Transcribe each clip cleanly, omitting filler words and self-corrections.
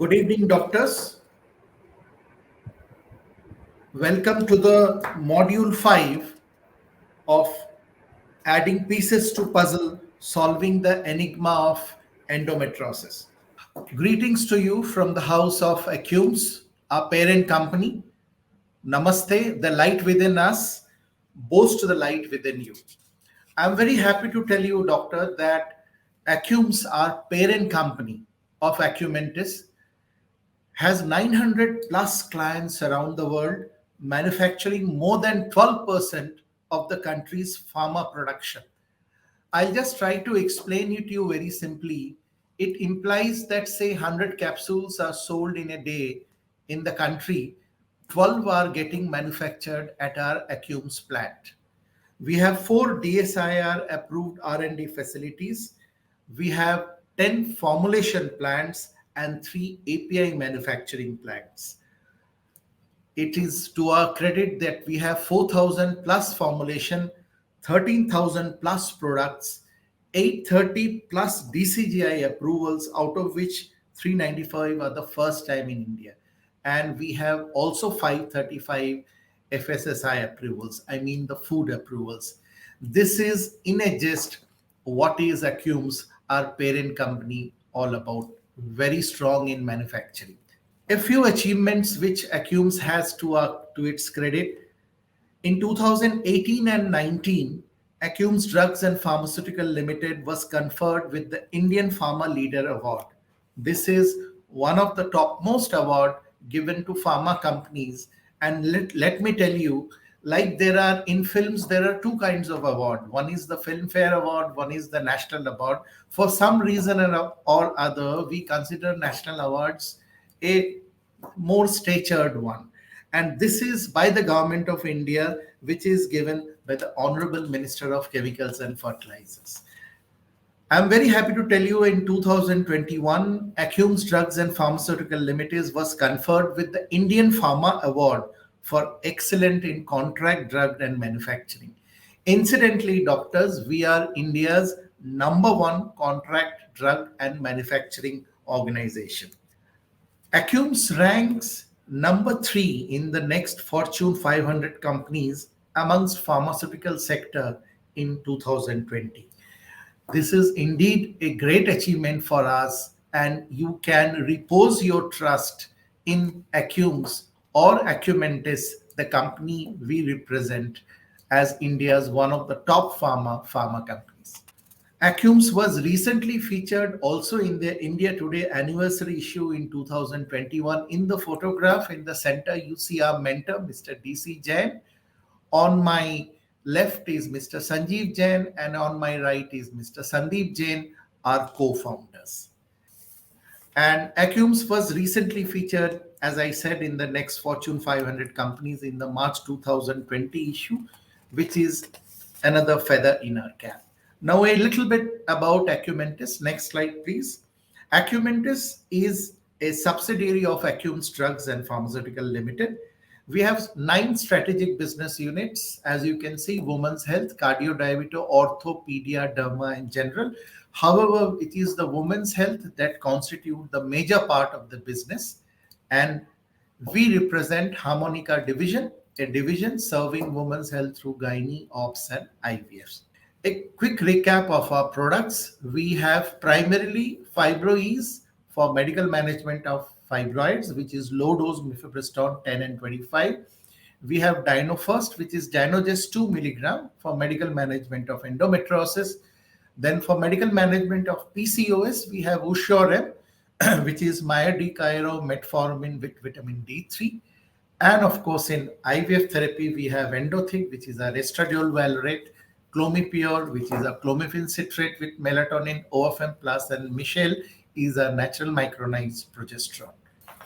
Good evening, doctors. Welcome to the module 5 of adding pieces to puzzle, solving the enigma of endometriosis. Greetings to you from the house of Acumes, our parent company. Namaste, the light within us, boast the light within you. I'm very happy to tell you, doctor, that Acumes, our parent company of Acumentis, has 900 plus clients around the world, manufacturing more than 12% of the country's pharma production. I'll just try to explain it to you very simply. It implies that, say, 100 capsules are sold in a day in the country, 12 are getting manufactured at our Acumes plant. We have 4 DSIR approved R&D facilities. We have 10 formulation plants and 3 API manufacturing plants. It is to our credit that we have 4,000 plus formulation, 13,000 plus products, 830 plus DCGI approvals, out of which 395 are the first time in India. And we have also 535 FSSI approvals, I mean the food approvals. This is in a gist what is Acumes, our parent company, all about. Very strong in manufacturing. A few achievements which Acumes has to its credit. In 2018 and 19, Acumes Drugs and Pharmaceutical Limited was conferred with the Indian Pharma Leader Award. This is one of the topmost award given to pharma companies. And let me tell you, like there are in films, there are two kinds of award. One is the Filmfare Award, one is the National Award. For some reason or other, we consider national awards a more statured one. And this is by the government of India, which is given by the Honorable Minister of Chemicals and Fertilizers. I'm very happy to tell you in 2021, Acumes Drugs and Pharmaceutical Limited was conferred with the Indian Pharma Award for excellent in contract drug and manufacturing. Incidentally, doctors, we are India's number one contract drug and manufacturing organization. Acumes ranks number 3 in the next Fortune 500 companies amongst pharmaceutical sector in 2020. This is indeed a great achievement for us, and you can repose your trust in Acumes or Acumentis, the company we represent as India's one of the top pharma companies. Acumes was recently featured also in the India Today anniversary issue in 2021. In the photograph in the center, you see our mentor, Mr. DC Jain. On my left is Mr. Sanjeev Jain, and on my right is Mr. Sandeep Jain, our co-founders. And Acumes was recently featured, as I said, in the next Fortune 500 companies in the March 2020 issue, which is another feather in our cap. Now, a little bit about Acumentis. Next slide, please. Acumentis is a subsidiary of Acumes Drugs and Pharmaceutical Limited. We have 9 strategic business units. As you can see, women's health, cardio, diabetes, ortho, pedia, derma, and general. However, it is the women's health that constitute the major part of the business. And we represent Harmonica Division, a division serving women's health through gynae, ops, and IVFs. A quick recap of our products. We have primarily FibroEase for medical management of fibroids, which is low dose mifepristone 10 and 25. We have DynoFirst, which is Dynogest 2 milligram for medical management of endometriosis. Then for medical management of PCOS, we have Ushorem, which is Myodicairo metformin with vitamin D3. And of course, in IVF therapy, we have Endothic, which is a estradiol valerate, Clomipure, which is a clomiphene citrate with melatonin, OFM plus, and Michelle is a natural micronized progesterone.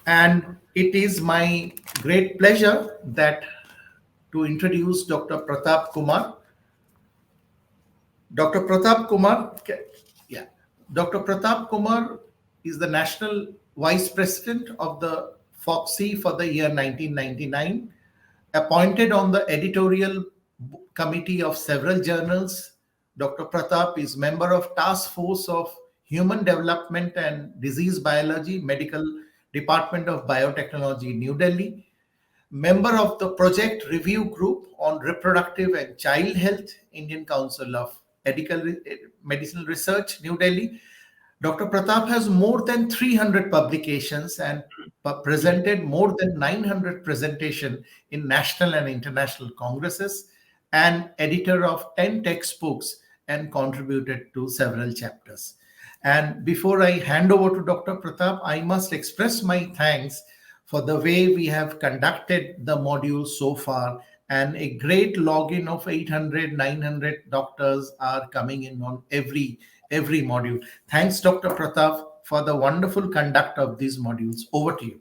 And it is my great pleasure that to introduce Dr. Pratap Kumar. Dr. Pratap Kumar is the National Vice President of the FOXI for the year 1999, appointed on the editorial committee of several journals. Dr. Pratap is member of Task Force of Human Development and Disease Biology, Medical Department of Biotechnology, New Delhi, member of the Project Review Group on Reproductive and Child Health, Indian Council of Medicinal Research, New Delhi. Dr. Pratap has more than 300 publications and presented more than 900 presentations in national and international congresses, and editor of 10 textbooks and contributed to several chapters. And before I hand over to Dr. Pratap, I must express my thanks for the way we have conducted the module so far, and a great login of 800, 900 doctors are coming in on every module. Thanks, Dr. Pratap, for the wonderful conduct of these modules. Over to you.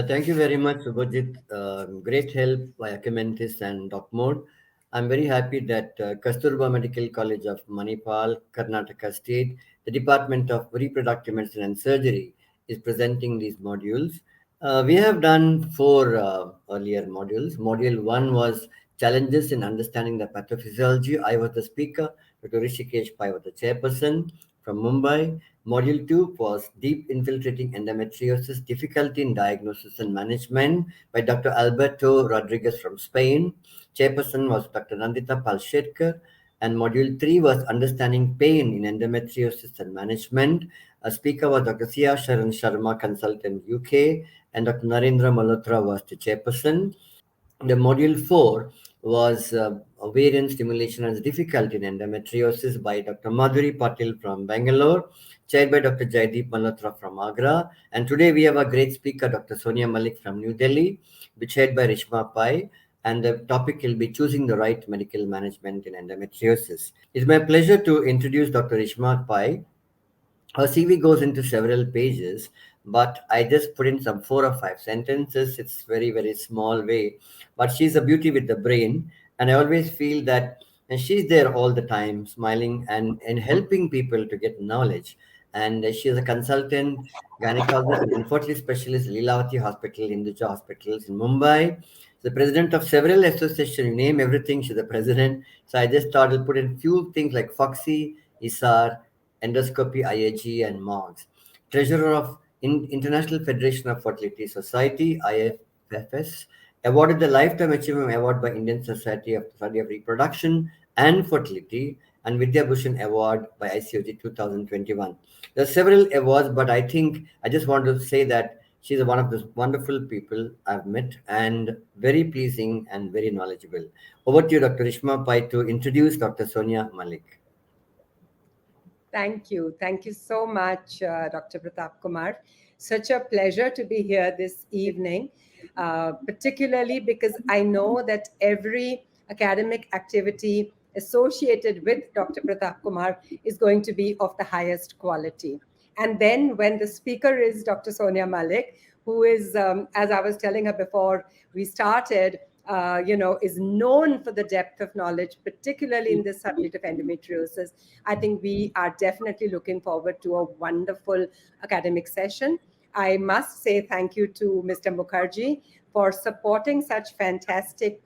Thank you very much, Subhajit. Great help by Acumentis and DocMode. I'm very happy that Kasturba Medical College of Manipal, Karnataka State, the Department of Reproductive Medicine and Surgery is presenting these modules. We have done four earlier modules. Module 1 was Challenges in Understanding the Pathophysiology. I was the speaker. Dr. Rishikesh Pai was the chairperson from Mumbai. Module 2 was Deep Infiltrating Endometriosis, Difficulty in Diagnosis and Management by Dr. Alberto Rodriguez from Spain. Chairperson was Dr. Nandita Palshetkar. And Module 3 was Understanding Pain in Endometriosis and Management. A speaker was Dr. Sia Sharan Sharma, consultant UK, and Dr. Narendra Malhotra was the chairperson. The module 4 was ovarian stimulation as difficulty in endometriosis by Dr. Madhuri Patil from Bangalore, chaired by Dr. Jaideep Malhotra from Agra. And today we have a great speaker, Dr. Sonia Malik from New Delhi, chaired by Rishma Pai. And the topic will be choosing the right medical management in endometriosis. It's my pleasure to introduce Dr. Rishma Pai. Her CV goes into several pages, but I just put in some 4 or 5 sentences. It's very, very small way, but she's a beauty with the brain. And I always feel that she's there all the time, smiling and helping people to get knowledge. And she is a consultant, gynecologist and infertility specialist, Leelavati Hospital, Hinduja Hospitals in Mumbai. The president of several associations, you name everything, she's the president. So I just thought I'll put in few things like Foxy, ISAR, Endoscopy, IAG, and MOGS. Treasurer of International Federation of Fertility Society, IFFS, awarded the Lifetime Achievement Award by Indian Society of Study of Reproduction and Fertility, and Vidya Bhushan Award by ICOG 2021. There are several awards, but I think I just want to say that she's one of the wonderful people I've met and very pleasing and very knowledgeable. Over to you, Dr. Rishma Pai, to introduce Dr. Sonia Malik. Thank you. Thank you so much, Dr. Pratap Kumar. Such a pleasure to be here this evening, particularly because I know that every academic activity associated with Dr. Pratap Kumar is going to be of the highest quality. And then when the speaker is Dr. Sonia Malik, who is, as I was telling her before we started, is known for the depth of knowledge, particularly in this subject of endometriosis. I think we are definitely looking forward to a wonderful academic session. I must say thank you to Mr. Mukherjee for supporting such fantastic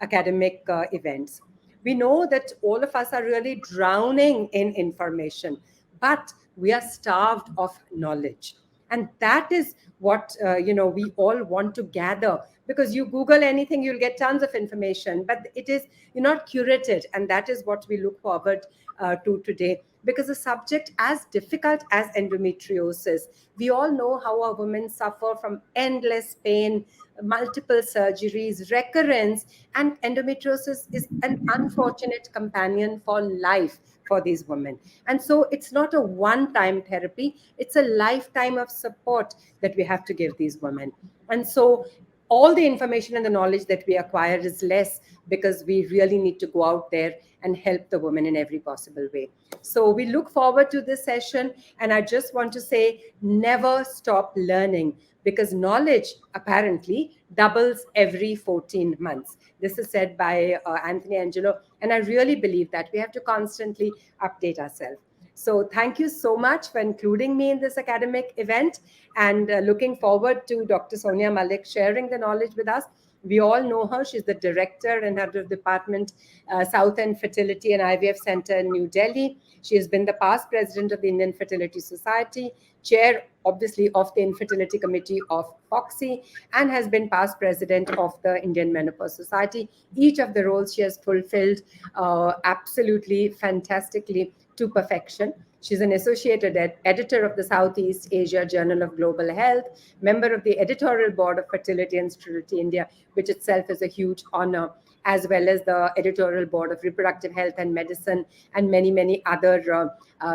academic events. We know that all of us are really drowning in information, but we are starved of knowledge. And that is what we all want to gather, because you Google anything, you'll get tons of information, but you're not curated, and that is what we look forward to today. Because a subject as difficult as endometriosis, we all know how a woman suffer from endless pain, multiple surgeries, recurrence, and endometriosis is an unfortunate companion for life for these women. And so it's not a one-time therapy, it's a lifetime of support that we have to give these women. And so all the information and the knowledge that we acquire is less, because we really need to go out there and help the women in every possible way. So we look forward to this session, and I just want to say, never stop learning, because knowledge apparently doubles every 14 months. This is said by Anthony Angelo, and I really believe that we have to constantly update ourselves. So thank you so much for including me in this academic event, and looking forward to Dr. Sonia Malik sharing the knowledge with us. We all know her. She's the director and head of department, South End Fertility and IVF Center in New Delhi. She has been the past president of the Indian Fertility Society, chair, obviously, of the Infertility Committee of FOXY, and has been past president of the Indian Menopause Society. Each of the roles she has fulfilled absolutely fantastically to perfection. She's an associate editor of the Southeast Asia Journal of Global Health, member of the editorial board of Fertility and Sterility India, which itself is a huge honor, as well as the editorial board of Reproductive Health and Medicine, and many, many other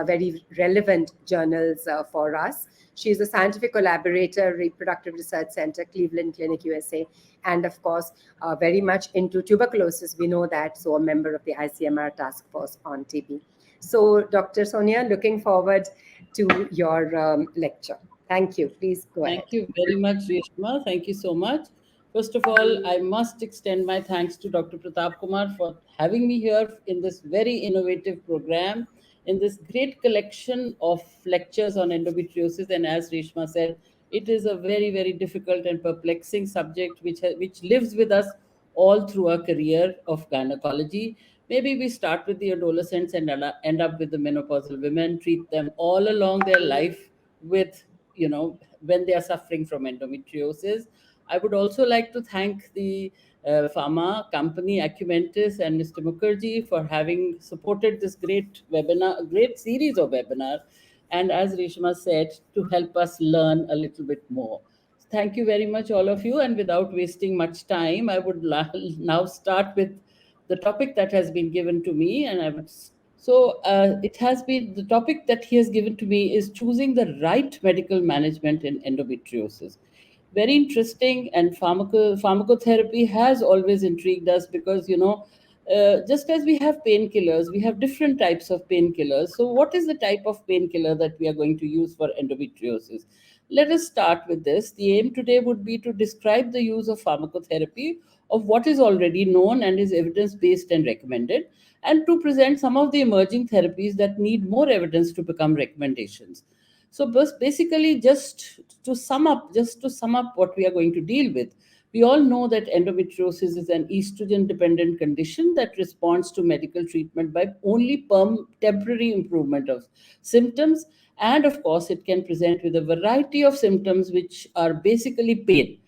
very relevant journals for us. She is a scientific collaborator, Reproductive Research Center, Cleveland Clinic, USA, and of course, very much into tuberculosis. We know that, so a member of the ICMR task force on TB. So, Dr. Sonia, looking forward to your lecture. Thank you. Please go ahead. Thank you very much, Reshma. Thank you so much. First of all, I must extend my thanks to Dr. Pratap Kumar for having me here in this very innovative program, in this great collection of lectures on endometriosis. And as Reshma said, it is a very, very difficult and perplexing subject which lives with us all through our career of gynecology. Maybe we start with the adolescents and end up with the menopausal women, treat them all along their life with, when they are suffering from endometriosis. I would also like to thank the pharma company Acumentis and Mr. Mukherjee for having supported this great webinar, great series of webinars, and as Reshma said, to help us learn a little bit more. Thank you very much, all of you. And without wasting much time, I would now start with the topic that has been given to me, and I would. So it has been, the topic that he has given to me is choosing the right medical management in endometriosis. Very interesting, and pharmacotherapy has always intrigued us because, just as we have painkillers, we have different types of painkillers. So what is the type of painkiller that we are going to use for endometriosis? Let us start with this. The aim today would be to describe the use of pharmacotherapy, of what is already known and is evidence-based and recommended, and to present some of the emerging therapies that need more evidence to become recommendations. So basically, just to sum up what we are going to deal with, we all know that endometriosis is an estrogen-dependent condition that responds to medical treatment by only temporary improvement of symptoms. And of course, it can present with a variety of symptoms which are basically pain: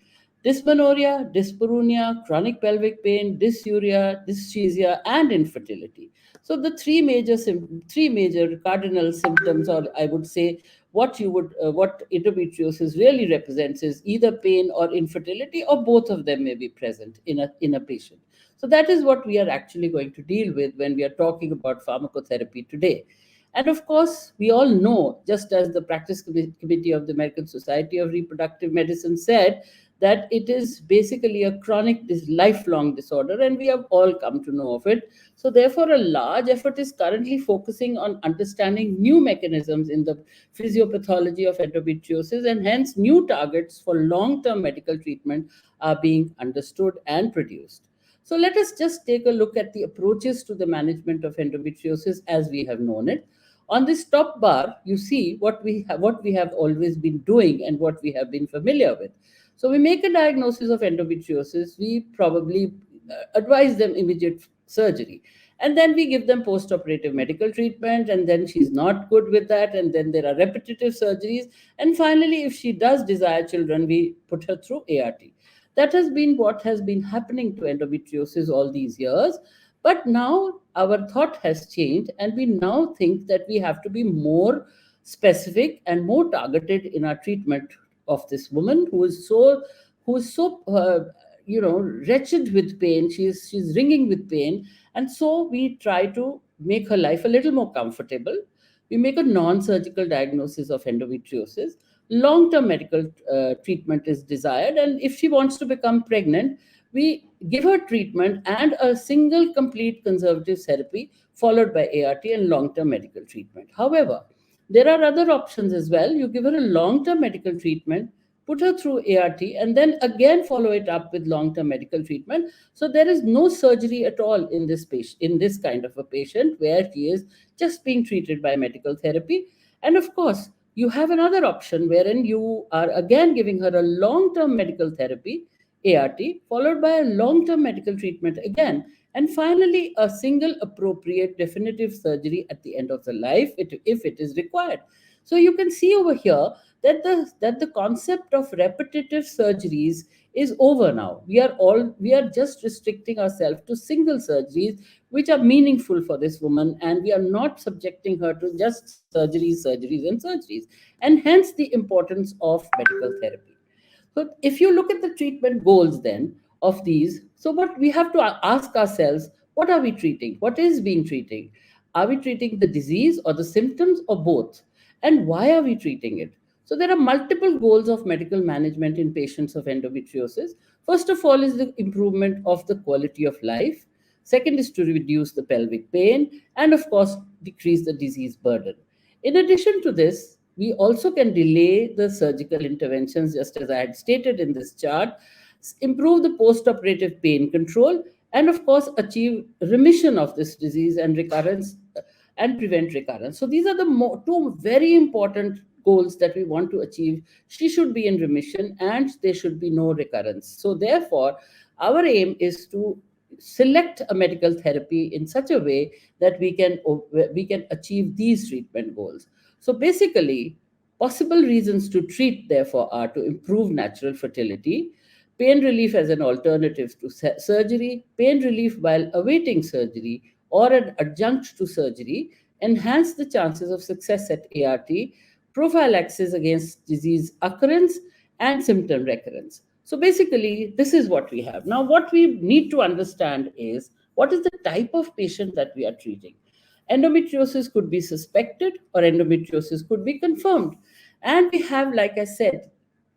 dysmenorrhea, dyspareunia, chronic pelvic pain, dysuria, dysgeusia, and infertility. So the three major cardinal symptoms, or I would say, what endometriosis really represents is either pain or infertility, or both of them may be present in a patient. So that is what we are actually going to deal with when we are talking about pharmacotherapy today. And of course, we all know, just as the practice committee of the American Society of Reproductive Medicine said, that it is basically a chronic, lifelong disorder, and we have all come to know of it. So therefore, a large effort is currently focusing on understanding new mechanisms in the physiopathology of endometriosis, and hence new targets for long-term medical treatment are being understood and produced. So let us just take a look at the approaches to the management of endometriosis as we have known it. On this top bar, you see what we have always been doing and what we have been familiar with. So we make a diagnosis of endometriosis, we probably advise them immediate surgery. And then we give them post-operative medical treatment, and then she's not good with that, and then there are repetitive surgeries. And finally, if she does desire children, we put her through ART. That has been what has been happening to endometriosis all these years. But now our thought has changed, and we now think that we have to be more specific and more targeted in our treatment of this woman who is so wretched with pain. She's ringing with pain, and so we try to make her life a little more comfortable. We make a non-surgical diagnosis of endometriosis. Long-term medical treatment is desired, and if she wants to become pregnant, we give her treatment and a single complete conservative therapy followed by ART and long-term medical treatment. However, there are other options as well. You give her a long-term medical treatment, put her through ART, and then again follow it up with long-term medical treatment. So there is no surgery at all in this patient, in this kind of a patient, where she is just being treated by medical therapy. And of course, you have another option wherein you are again giving her a long-term medical therapy, ART, followed by a long-term medical treatment again, and finally a single appropriate definitive surgery at the end of the life if it is required. So you can see over here that the concept of repetitive surgeries is over now. We are just restricting ourselves to single surgeries which are meaningful for this woman, and we are not subjecting her to just surgeries, surgeries, and surgeries, and hence the importance of medical therapy. So if you look at the treatment goals then of these, so what we have to ask ourselves, what are we treating? What is being treated? Are we treating the disease or the symptoms or both? And why are we treating it? So there are multiple goals of medical management in patients of endometriosis. First of all is the improvement of the quality of life. Second is to reduce the pelvic pain and of course decrease the disease burden. In addition to this, we also can delay the surgical interventions, just as I had stated in this chart, improve the post-operative pain control, and of course achieve remission of this disease and recurrence and prevent recurrence. So these are the two very important goals that we want to achieve. She should be in remission and there should be no recurrence. So therefore, our aim is to select a medical therapy in such a way that we can achieve these treatment goals. So basically, possible reasons to treat, therefore, are to improve natural fertility, pain relief as an alternative to surgery, pain relief while awaiting surgery, or an adjunct to surgery, enhance the chances of success at ART, prophylaxis against disease occurrence, and symptom recurrence. So basically, this is what we have. Now, what we need to understand is what is the type of patient that we are treating. Endometriosis could be suspected or endometriosis could be confirmed. And we have, like I said,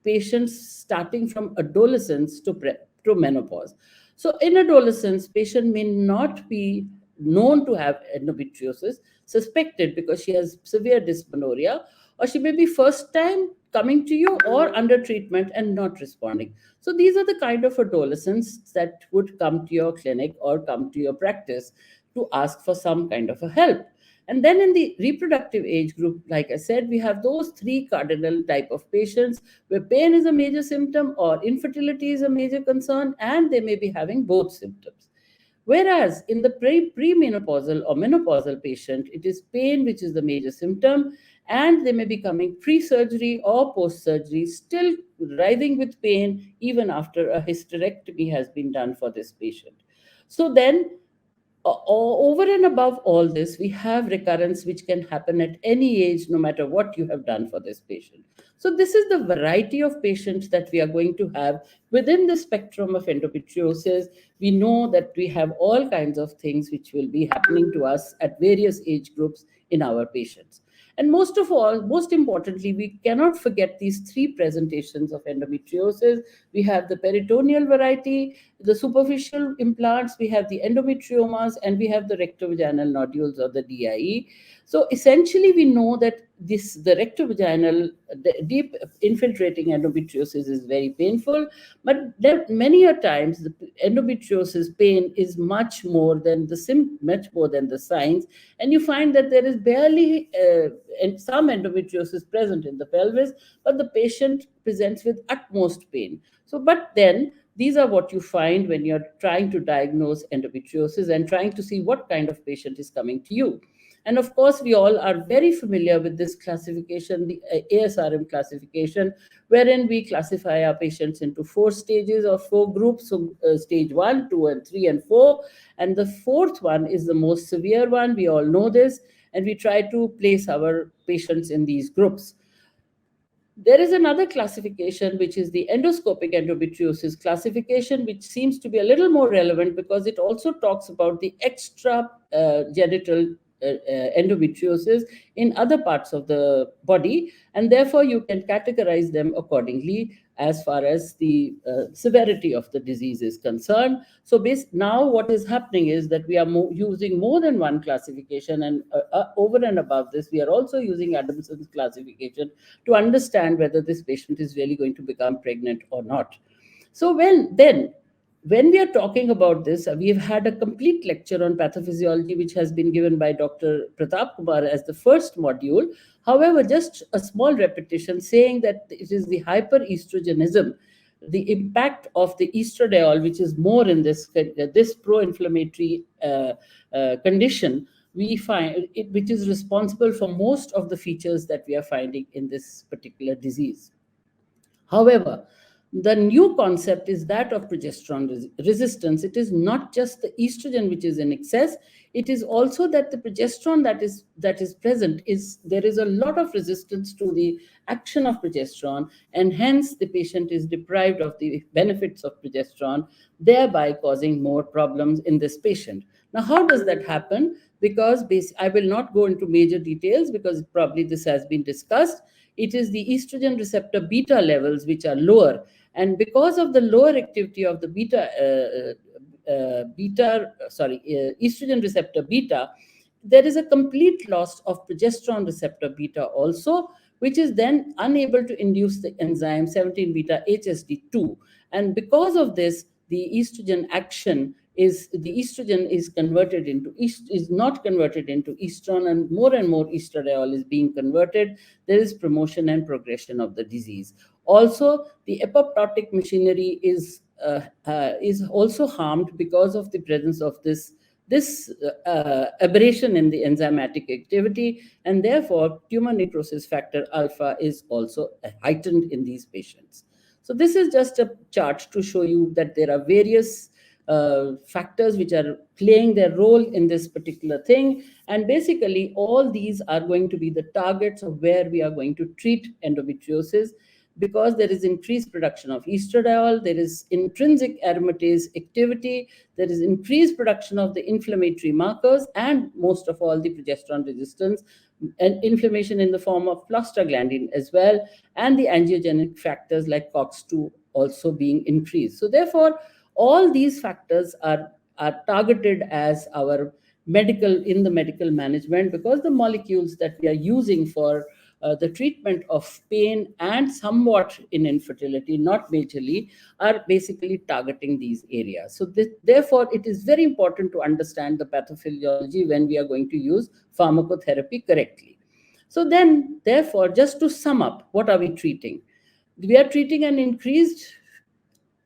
patients starting from adolescence to menopause. So in adolescence, patient may not be known to have endometriosis, suspected because she has severe dysmenorrhea, or she may be first time coming to you or under treatment and not responding. So these are the kind of adolescents that would come to your clinic or come to your practice to ask for some kind of a help. And then in the reproductive age group, like I said, we have those three cardinal type of patients where pain is a major symptom or infertility is a major concern, and they may be having both symptoms. Whereas in the premenopausal or menopausal patient, it is pain which is the major symptom, and they may be coming pre-surgery or post-surgery, still writhing with pain even after a hysterectomy has been done for this patient. So then over and above all this, we have recurrence which can happen at any age, no matter what you have done for this patient. So this is the variety of patients that we are going to have within the spectrum of endometriosis. We know that we have all kinds of things which will be happening to us at various age groups in our patients. And most of all, most importantly, we cannot forget these three presentations of endometriosis. We have the peritoneal variety, the superficial implants, we have the endometriomas, and we have the rectovaginal nodules or the DIE. So essentially, we know that the rectovaginal, the deep infiltrating endometriosis is very painful, but many a times the endometriosis pain is much more than the signs, and you find that there is barely and some endometriosis present in the pelvis, but the patient presents with utmost pain. So, but then these are what you find when you're trying to diagnose endometriosis and trying to see what kind of patient is coming to you. And of course, we all are very familiar with this classification, the ASRM classification, wherein we classify our patients into 4 stages or 4 groups. So stage 1, 2, and 3, and 4. And the fourth one is the most severe one. We all know this. And we try to place our patients in these groups. There is another classification, which is the endoscopic endometriosis classification, which seems to be a little more relevant because it also talks about the extra genital endometriosis in other parts of the body, and therefore you can categorize them accordingly as far as the severity of the disease is concerned. So now what is happening is that we are using more than one classification, and over and above this, we are also using Adamson's classification to understand whether this patient is really going to become pregnant or not. So when we are talking about this, we have had a complete lecture on pathophysiology, which has been given by Dr. Pratap Kumar as the first module. However, just a small repetition saying that it is the hyperestrogenism, the impact of the estradiol, which is more in this pro-inflammatory condition, we find it, which is responsible for most of the features that we are finding in this particular disease. However, the new concept is that of progesterone resistance. It is not just the estrogen which is in excess, it is also that the progesterone that is present, is there is a lot of resistance to the action of progesterone, and hence the patient is deprived of the benefits of progesterone, thereby causing more problems in this patient. Now, how does that happen? Because I will not go into major details because probably this has been discussed. It is the estrogen receptor beta levels which are lower, and because of the lower activity of the estrogen receptor beta, there is a complete loss of progesterone receptor beta also, which is then unable to induce the enzyme 17 beta HSD2. And because of this, the estrogen action is, the estrogen is converted into is not converted into estrone, and more estradiol is being converted. There is promotion and progression of the disease. Also, the apoptotic machinery is also harmed because of the presence of this aberration in the enzymatic activity, and therefore tumor necrosis factor alpha is also heightened in these patients. So this is just a chart to show you that there are various factors which are playing their role in this particular thing, and basically all these are going to be the targets of where we are going to treat endometriosis, because there is increased production of estradiol, there is intrinsic aromatase activity, there is increased production of the inflammatory markers, and most of all the progesterone resistance and inflammation in the form of prostaglandin as well, and the angiogenic factors like COX-2 also being increased. So therefore, all these factors are targeted as our medical management, because the molecules that we are using for the treatment of pain and somewhat in infertility, not majorly, are basically targeting these areas. So therefore, it is very important to understand the pathophysiology when we are going to use pharmacotherapy correctly. So then, therefore, just to sum up, what are we treating? We are treating an increased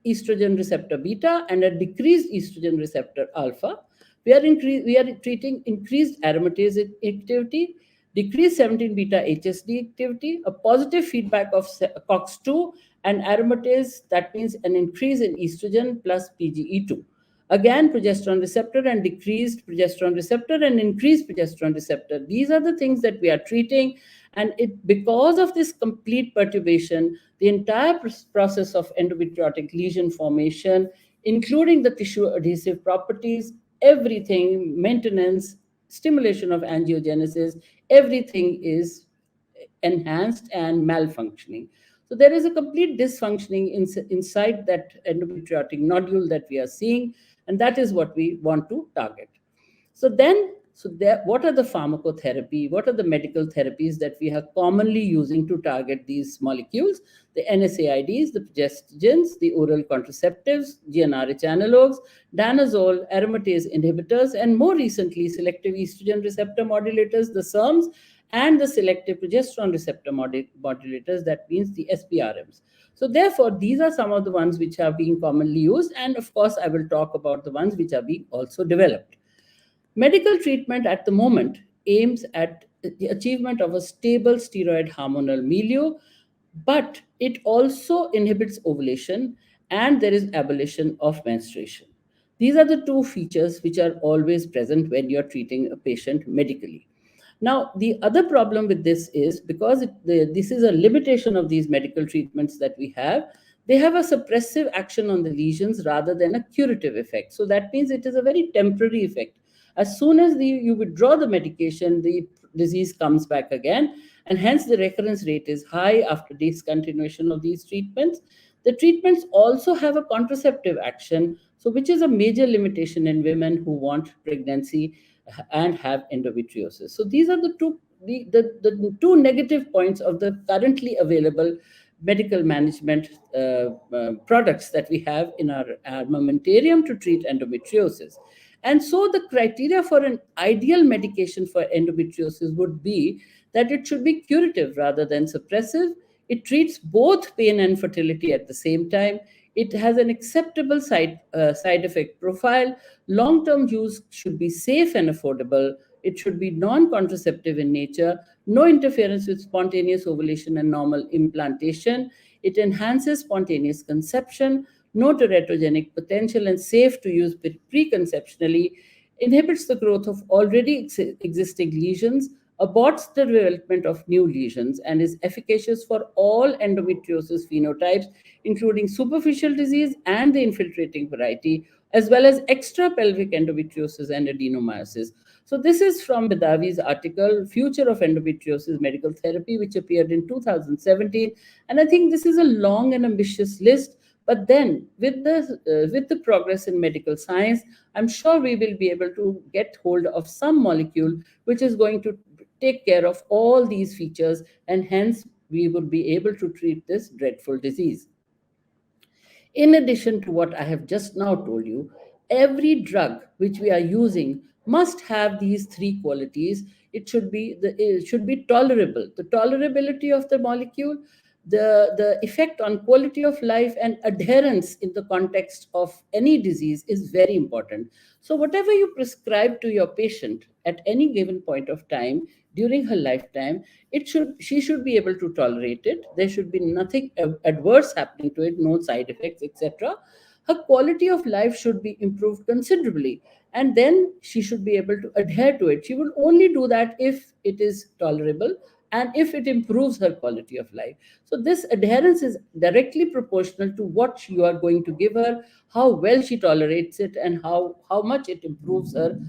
estrogen receptor beta and a decreased estrogen receptor alpha. We are treating increased aromatase activity, decreased 17 beta HSD activity, a positive feedback of COX-2 and aromatase, that means an increase in estrogen plus PGE2. Again, progesterone receptor and decreased progesterone receptor and increased progesterone receptor. These are the things that we are treating. And because of this complete perturbation, the entire process of endometriotic lesion formation, including the tissue adhesive properties, everything, maintenance, stimulation of angiogenesis, everything is enhanced and malfunctioning. So there is a complete dysfunctioning inside that endometriotic nodule that we are seeing, and that is what we want to target. What are the pharmacotherapy? What are the medical therapies that we are commonly using to target these molecules? The NSAIDs, the progestogens, the oral contraceptives, GnRH analogs, danazole, aromatase inhibitors, and more recently, selective estrogen receptor modulators, the SERMs, and the selective progesterone receptor modulators, that means the SPRMs. So therefore, these are some of the ones which are being commonly used, and of course, I will talk about the ones which are being also developed. Medical treatment at the moment aims at the achievement of a stable steroid hormonal milieu, but it also inhibits ovulation, and there is abolition of menstruation. These are the two features which are always present when you're treating a patient medically. Now, the other problem with this is, because this is a limitation of these medical treatments that we have, they have a suppressive action on the lesions rather than a curative effect. So that means it is a very temporary effect. As soon as you withdraw the medication, the disease comes back again, and hence the recurrence rate is high after discontinuation of these treatments. The treatments also have a contraceptive action, so which is a major limitation in women who want pregnancy and have endometriosis. So these are the two negative points of the currently available medical management products that we have in our armamentarium to treat endometriosis. And so the criteria for an ideal medication for endometriosis would be that it should be curative rather than suppressive. It treats both pain and fertility at the same time. It has an acceptable side effect profile. Long-term use should be safe and affordable. It should be non-contraceptive in nature, no interference with spontaneous ovulation and normal implantation. It enhances spontaneous conception, no teratogenic potential, and safe to use preconceptionally, inhibits the growth of already existing lesions, aborts the development of new lesions, and is efficacious for all endometriosis phenotypes, including superficial disease and the infiltrating variety, as well as extrapelvic endometriosis and adenomyosis. So this is from Bedavi's article, Future of Endometriosis Medical Therapy, which appeared in 2017. And I think this is a long and ambitious list. But then, with the progress in medical science, I'm sure we will be able to get hold of some molecule which is going to take care of all these features, and hence we would be able to treat this dreadful disease. In addition to what I have just now told you, every drug which we are using must have these three qualities. It should be tolerable. The tolerability of the molecule, the effect on quality of life, and adherence in the context of any disease is very important. So whatever you prescribe to your patient at any given point of time during her lifetime, she should be able to tolerate it. There should be nothing adverse happening to it, no side effects, etc. Her quality of life should be improved considerably, and then she should be able to adhere to it. She will only do that if it is tolerable and if it improves her quality of life. So this adherence is directly proportional to what you are going to give her, how well she tolerates it, and how much it improves her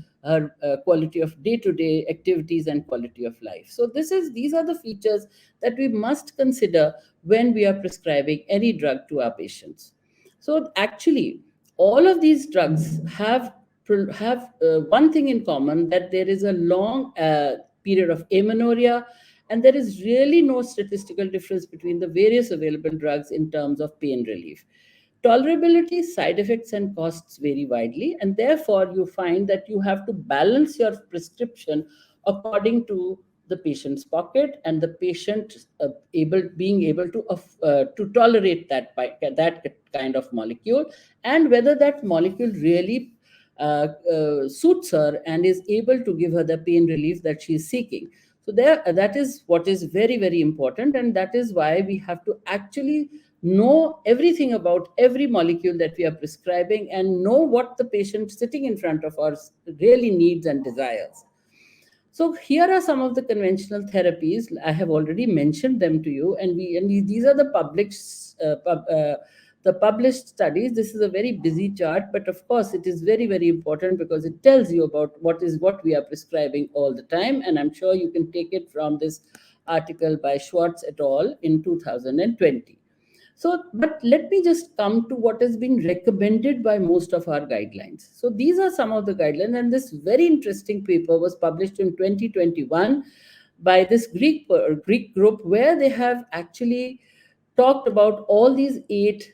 quality of day-to-day activities and quality of life. So these are the features that we must consider when we are prescribing any drug to our patients. So actually, all of these drugs have one thing in common, that there is a long period of amenorrhea, and there is really no statistical difference between the various available drugs in terms of pain relief. Tolerability, side effects, and costs vary widely, and therefore you find that you have to balance your prescription according to the patient's pocket and the patient being able to tolerate that kind of molecule, and whether that molecule really suits her and is able to give her the pain relief that she is seeking. So that is what is very, very important, and that is why we have to actually know everything about every molecule that we are prescribing and know what the patient sitting in front of us really needs and desires. So here are some of the conventional therapies. I have already mentioned them to you, and these are the published studies. This is a very busy chart, but of course it is very, very important because it tells you about what we are prescribing all the time, and I'm sure you can take it from this article by Schwartz et al. In 2020. So, but let me just come to what has been recommended by most of our guidelines. So these are some of the guidelines, and this very interesting paper was published in 2021 by this Greek group, where they have actually talked about all these 8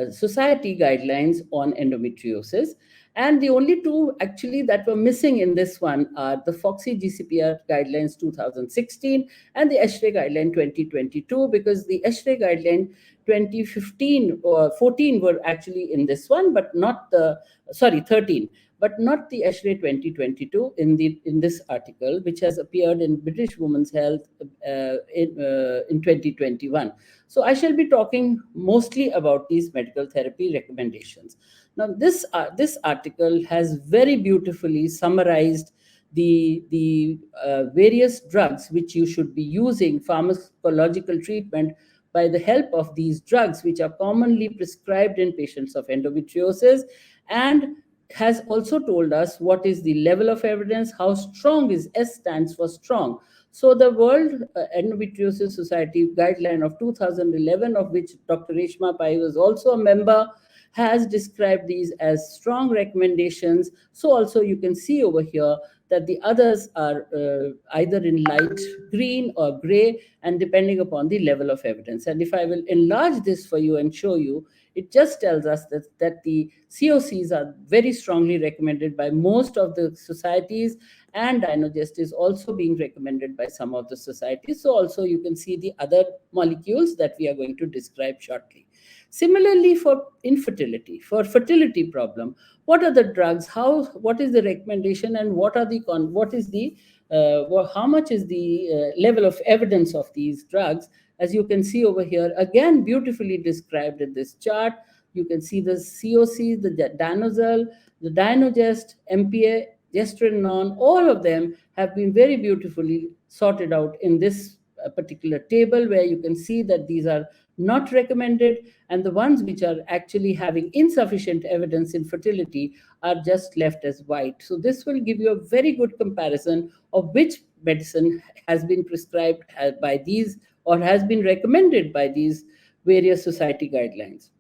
society guidelines on endometriosis. And the only two actually that were missing in this one are the Foxy GCPR guidelines 2016 and the ESHRE guideline 2022, because the ESHRE guideline 2015 or 14 were actually in this one, but not 13, but not the ESHRE 2022 in this article, which has appeared in British Women's Health in 2021. So I shall be talking mostly about these medical therapy recommendations. Now, this article has very beautifully summarized the various drugs which you should be using, pharmacological treatment by the help of these drugs, which are commonly prescribed in patients of endometriosis, and has also told us what is the level of evidence, how strong is S stands for strong. So the World Endometriosis Society guideline of 2011, of which Dr. Reshma Pai was also a member, has described these as strong recommendations. So also you can see over here that the others are either in light green or gray, and depending upon the level of evidence. And if I will enlarge this for you and show you, It just tells us that the COCs are very strongly recommended by most of the societies, and Dynogest is also being recommended by some of the societies. So also you can see the other molecules that we are going to describe shortly. Similarly, for infertility, for fertility problem, what are the drugs? What is the recommendation, and how much is the level of evidence of these drugs? As you can see over here, again beautifully described in this chart, you can see the COC, the danazol, the Dynogest, MPA, gestrinone, all of them have been very beautifully sorted out in this particular table, where you can see that these are not recommended, and the ones which are actually having insufficient evidence in fertility are just left as white. So this will give you a very good comparison of which medicine has been prescribed by these, or has been recommended by these various society guidelines.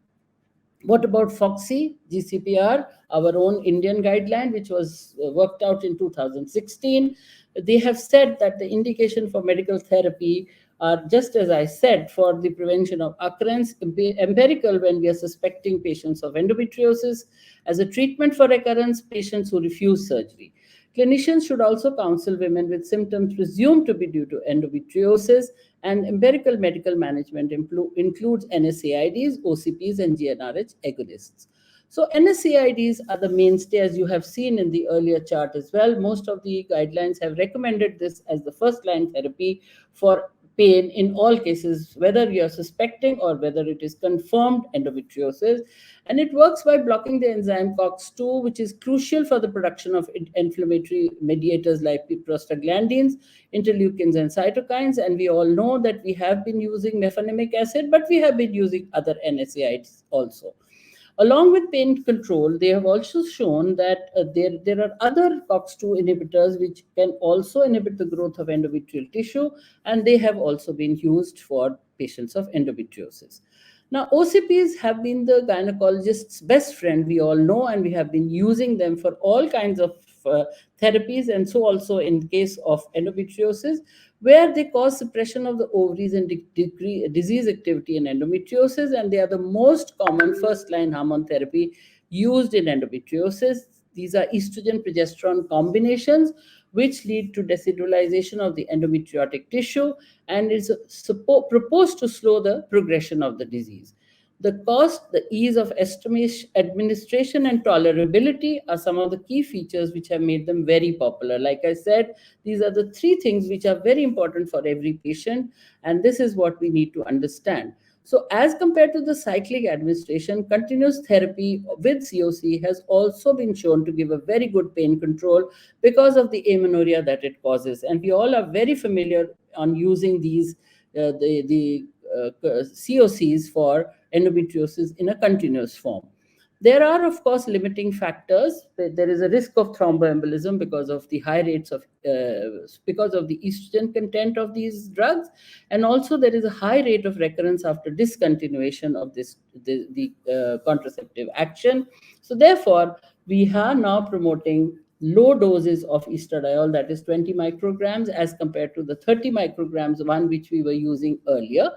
What about FOXY, GCPR, our own Indian guideline, which was worked out in 2016? They have said that the indication for medical therapy are, just as I said, for the prevention of occurrence, empirical when we are suspecting patients of endometriosis, as a treatment for recurrence, patients who refuse surgery. Clinicians should also counsel women with symptoms presumed to be due to endometriosis, and empirical medical management includes NSAIDs, OCPs, and GnRH agonists. So NSAIDs are the mainstay, as you have seen in the earlier chart as well. Most of the guidelines have recommended this as the first-line therapy for pain in all cases, whether you are suspecting or whether it is confirmed endometriosis. And it works by blocking the enzyme COX-2, which is crucial for the production of inflammatory mediators like prostaglandins, interleukins, and cytokines. And we all know that we have been using mefenamic acid, but we have been using other NSAIDs also. Along with pain control, they have also shown that there are other COX-2 inhibitors which can also inhibit the growth of endometrial tissue, and they have also been used for patients of endometriosis. Now, OCPs have been the gynecologist's best friend, we all know, and we have been using them for all kinds of therapies, and so also in case of endometriosis, where they cause suppression of the ovaries and decrease disease activity in endometriosis, and they are the most common first-line hormone therapy used in endometriosis. These are estrogen-progesterone combinations, which lead to decellularization of the endometriotic tissue and is proposed to slow the progression of the disease. The cost, the ease of administration, and tolerability are some of the key features which have made them very popular. Like I said, these are the three things which are very important for every patient, and this is what we need to understand. So as compared to the cyclic administration, continuous therapy with COC has also been shown to give a very good pain control because of the amenorrhea that it causes. And we all are very familiar on using these, COCs for endometriosis in a continuous form. There are, of course, limiting factors. There is a risk of thromboembolism because of the high rates of, because of the estrogen content of these drugs, and also there is a high rate of recurrence after discontinuation of the contraceptive action. So therefore, we are now promoting low doses of estradiol, that is 20 micrograms, as compared to the 30 micrograms one which we were using earlier.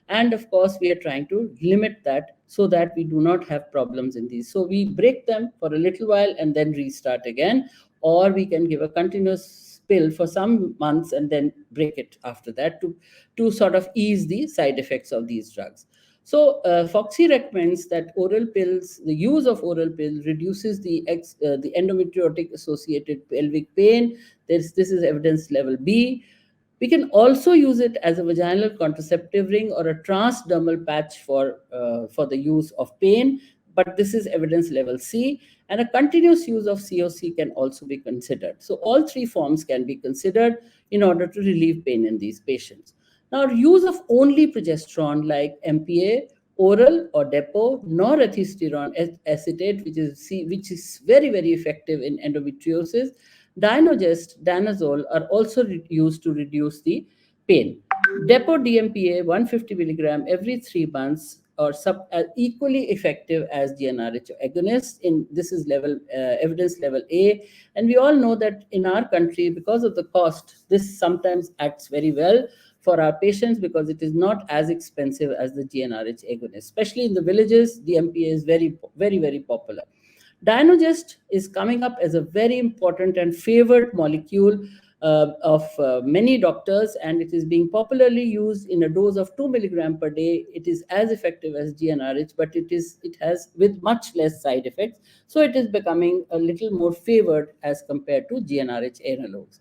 And of course, we are trying to limit that so that we do not have problems in these. So we break them for a little while and then restart again, or we can give a continuous pill for some months and then break it after that to sort of ease the side effects of these drugs. So FOXY recommends that oral pills, the use of oral pills reduces the endometriotic associated pelvic pain. This is evidence level B. We can also use it as a vaginal contraceptive ring or a transdermal patch for the use of pain, but this is evidence level C. And a continuous use of COC can also be considered. So all three forms can be considered in order to relieve pain in these patients. Now, use of only progesterone like MPA, oral or depot, nor ethisterone acetate, which is very, very effective in endometriosis, Dynogest, danazol are also used to reduce the pain. Depot DMPA 150 milligram every 3 months are equally effective as GnRH agonists. This is evidence level A, and we all know that in our country, because of the cost, this sometimes acts very well. for our patients because it is not as expensive as the GnRH agonist. Especially in the villages, DMPA is very, very, very popular. Dynogest is coming up as a very important and favored molecule of many doctors, and it is being popularly used in a dose of 2 milligram per day. It is as effective as GnRH, but it has with much less side effects. So it is becoming a little more favored as compared to GnRH analogs.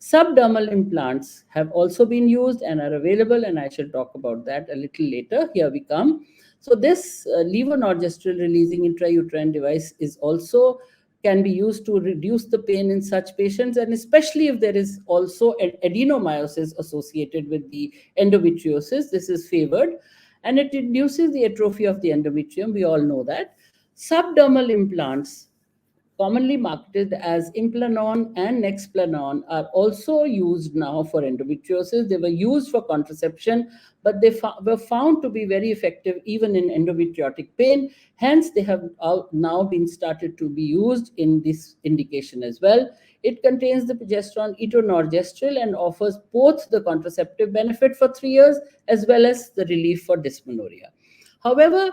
Subdermal implants have also been used and are available, and I shall talk about that a little later. Here we come. So this levonorgestrel releasing intrauterine device is also can be used to reduce the pain in such patients, and especially if there is also an adenomyosis associated with the endometriosis. This is favored, and it reduces the atrophy of the endometrium. We all know that. Subdermal implants, commonly marketed as Implanon and Nexplanon, are also used now for endometriosis. They were used for contraception, but they were found to be very effective even in endometriotic pain. Hence, they have now been started to be used in this indication as well. It contains the progesterone etonorgestrel and offers both the contraceptive benefit for 3 years as well as the relief for dysmenorrhea. However,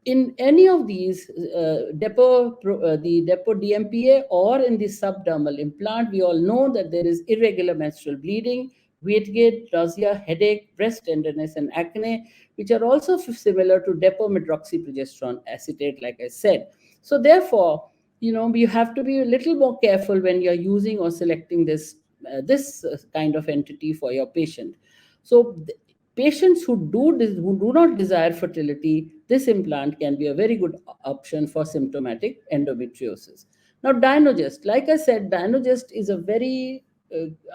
in any of these the depot DMPA or in the subdermal implant, we all know that there is irregular menstrual bleeding, weight gain, nausea, headache, breast tenderness, and acne, which are also similar to depot medroxyprogesterone acetate, like I said. So therefore, you have to be a little more careful when you're using or selecting this kind of entity for your patient. So patients who do not desire fertility, this implant can be a very good option for symptomatic endometriosis. Now, Dynogest, like I said, Dynogest is a very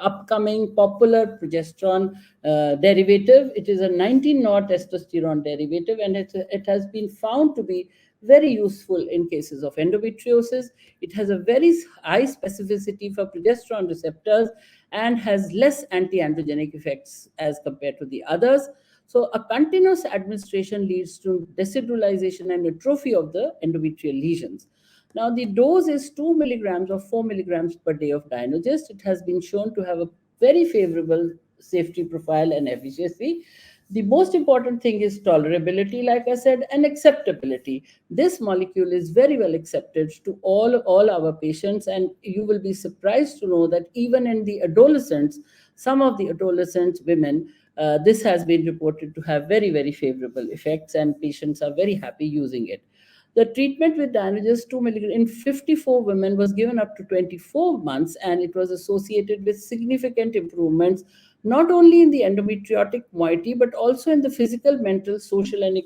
upcoming popular progesterone derivative. It is a 19-nor testosterone derivative, and it has been found to be very useful in cases of endometriosis. It has a very high specificity for progesterone receptors and has less anti-androgenic effects as compared to the others. So a continuous administration leads to deshydrolization and atrophy of the endometrial lesions. Now the dose is 2 milligrams or 4 milligrams per day of Dynogest. It has been shown to have a very favorable safety profile and efficacy. The most important thing is tolerability, like I said, and acceptability. This molecule is very well accepted to all our patients, and you will be surprised to know that even in the adolescents, some of the adolescent women, this has been reported to have very, very favorable effects, and patients are very happy using it. The treatment with Dynogest 2 milligrams in 54 women was given up to 24 months, and it was associated with significant improvements not only in the endometriotic moiety but also in the physical, mental, social, and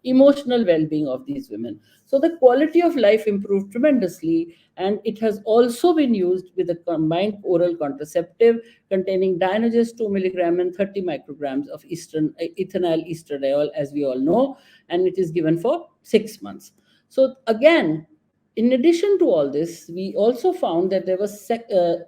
emotional well-being of these women. So the quality of life improved tremendously, and it has also been used with a combined oral contraceptive containing Dynogest 2 milligram and 30 micrograms of ethinyl estradiol, as we all know, and it is given for 6 months. So again, in addition to all this, we also found that there was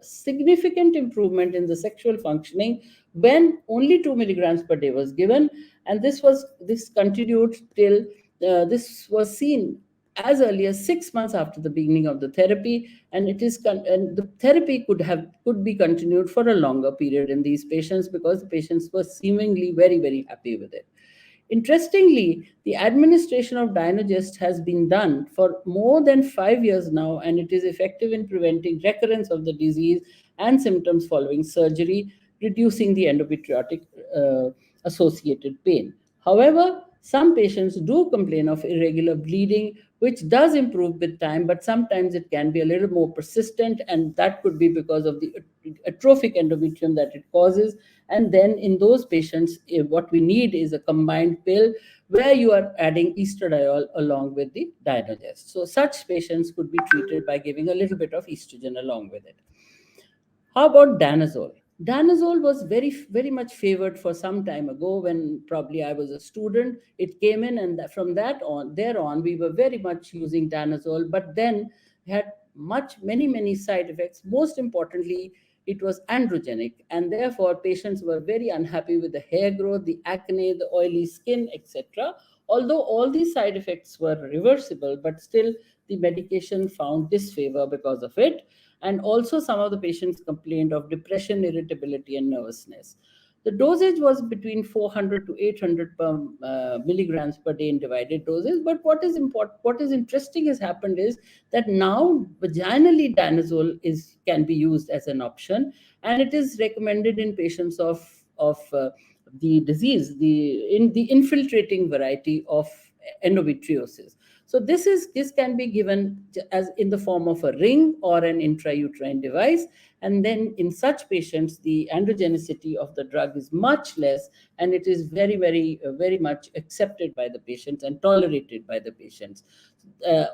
significant improvement in the sexual functioning when only 2 milligrams per day was given, and this continued till this was seen as early as 6 months after the beginning of the therapy, and and the therapy could be continued for a longer period in these patients because the patients were seemingly very, very happy with it. Interestingly, the administration of Dynogest has been done for more than 5 years now, and it is effective in preventing recurrence of the disease and symptoms following surgery, reducing the endometriotic associated pain. However, some patients do complain of irregular bleeding, which does improve with time, but sometimes it can be a little more persistent, and that could be because of the atrophic endometrium that it causes. And then in those patients, what we need is a combined pill where you are adding estradiol along with the Dynogest. So such patients could be treated by giving a little bit of estrogen along with it. How about danazole? Danazole was very, very much favored for some time ago when probably I was a student. It came in, and from thereon, we were very much using danazole, but then had many side effects. Most importantly, it was androgenic, and therefore patients were very unhappy with the hair growth, the acne, the oily skin, etc. Although all these side effects were reversible, but still the medication found disfavor because of it. And also some of the patients complained of depression, irritability, and nervousness. The dosage was between 400 to 800 milligrams per day in divided doses. But what is interesting has happened is that now vaginally danazole can be used as an option, and it is recommended in patients of the disease, the infiltrating variety of endometriosis. So this can be given as in the form of a ring or an intrauterine device, and then in such patients the androgenicity of the drug is much less, and it is very much accepted by the patients and tolerated by the patients.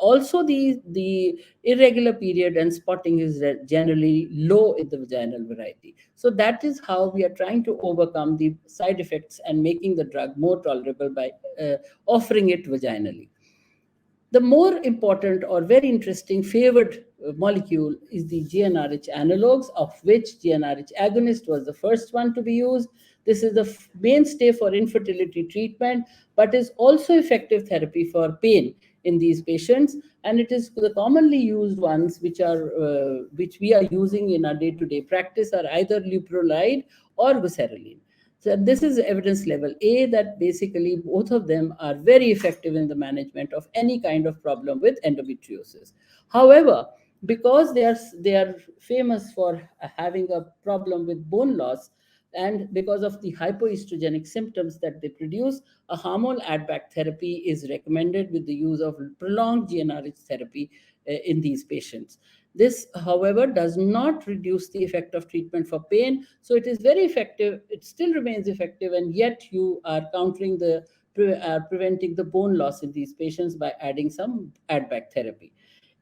Also, the irregular period and spotting is generally low in the vaginal variety. So that is how we are trying to overcome the side effects and making the drug more tolerable by offering it vaginally. The more important or very interesting favored molecule is the GnRH analogues, of which GnRH agonist was the first one to be used. This is the mainstay for infertility treatment, but is also effective therapy for pain in these patients. And it is the commonly used ones which we are using in our day-to-day practice are either leuprolide or glycerolide. So this is evidence level A that basically both of them are very effective in the management of any kind of problem with endometriosis. However, because they are famous for having a problem with bone loss, and because of the hypoestrogenic symptoms that they produce, a hormone add-back therapy is recommended with the use of prolonged GnRH therapy in these patients. This, however, does not reduce the effect of treatment for pain. So it is very effective. It still remains effective, and yet you are preventing the bone loss in these patients by adding some add-back therapy.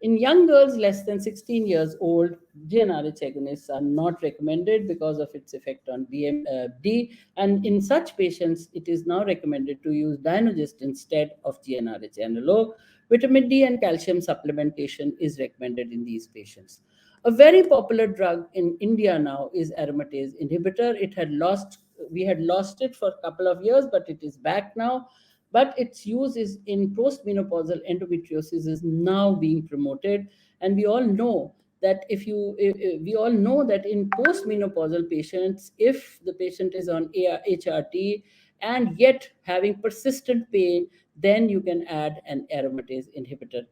In young girls less than 16 years old, GnRH agonists are not recommended because of its effect on BMD. And in such patients, it is now recommended to use Dynogest instead of GnRH analog. Vitamin D and calcium supplementation is recommended in these patients. A very popular drug in India now is aromatase inhibitor. We had lost it for a couple of years, but it is back now. But its use is in postmenopausal endometriosis is now being promoted, and we all know that we all know that in postmenopausal patients, if the patient is on HRT and yet having persistent pain, then you can add an aromatase inhibitor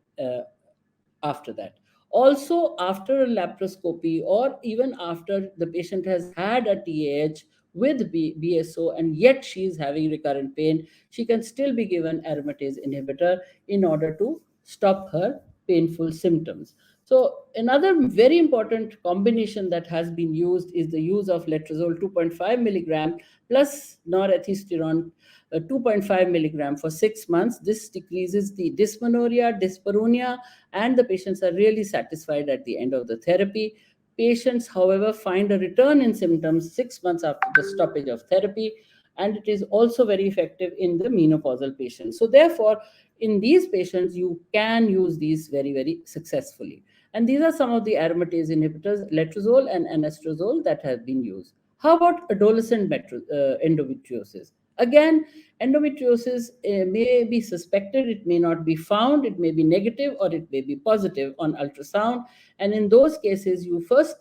after that. Also, after a laparoscopy or even after the patient has had a TAH with BSO and yet she is having recurrent pain, she can still be given aromatase inhibitor in order to stop her painful symptoms. So another very important combination that has been used is the use of letrozole 2.5 milligram plus norethisterone 2.5 milligram for 6 months. This decreases the dysmenorrhea, dyspareunia, and the patients are really satisfied at the end of the therapy. Patients, however, find a return in symptoms 6 months after the stoppage of therapy, and it is also very effective in the menopausal patients. So therefore, in these patients, you can use these very successfully. And these are some of the aromatase inhibitors, letrozole and anastrozole, that have been used. How about adolescent endometriosis? Again, endometriosis may be suspected, it may not be found, it may be negative or it may be positive on ultrasound. And in those cases, you first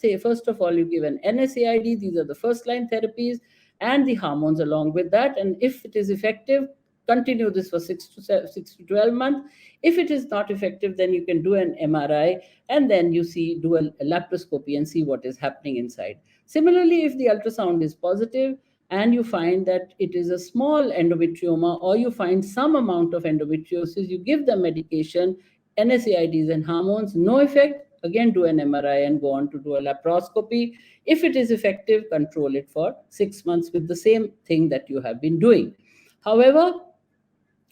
of all, you give an NSAID, these are the first line therapies, and the hormones along with that. And if it is effective, continue this for 6 to 12 months. If it is not effective, then you can do an MRI, and then you do a laparoscopy and see what is happening inside. Similarly, if the ultrasound is positive and you find that it is a small endometrioma, or you find some amount of endometriosis, you give the medication, NSAIDs and hormones, no effect, again do an MRI and go on to do a laparoscopy. If it is effective, control it for 6 months with the same thing that you have been doing. However,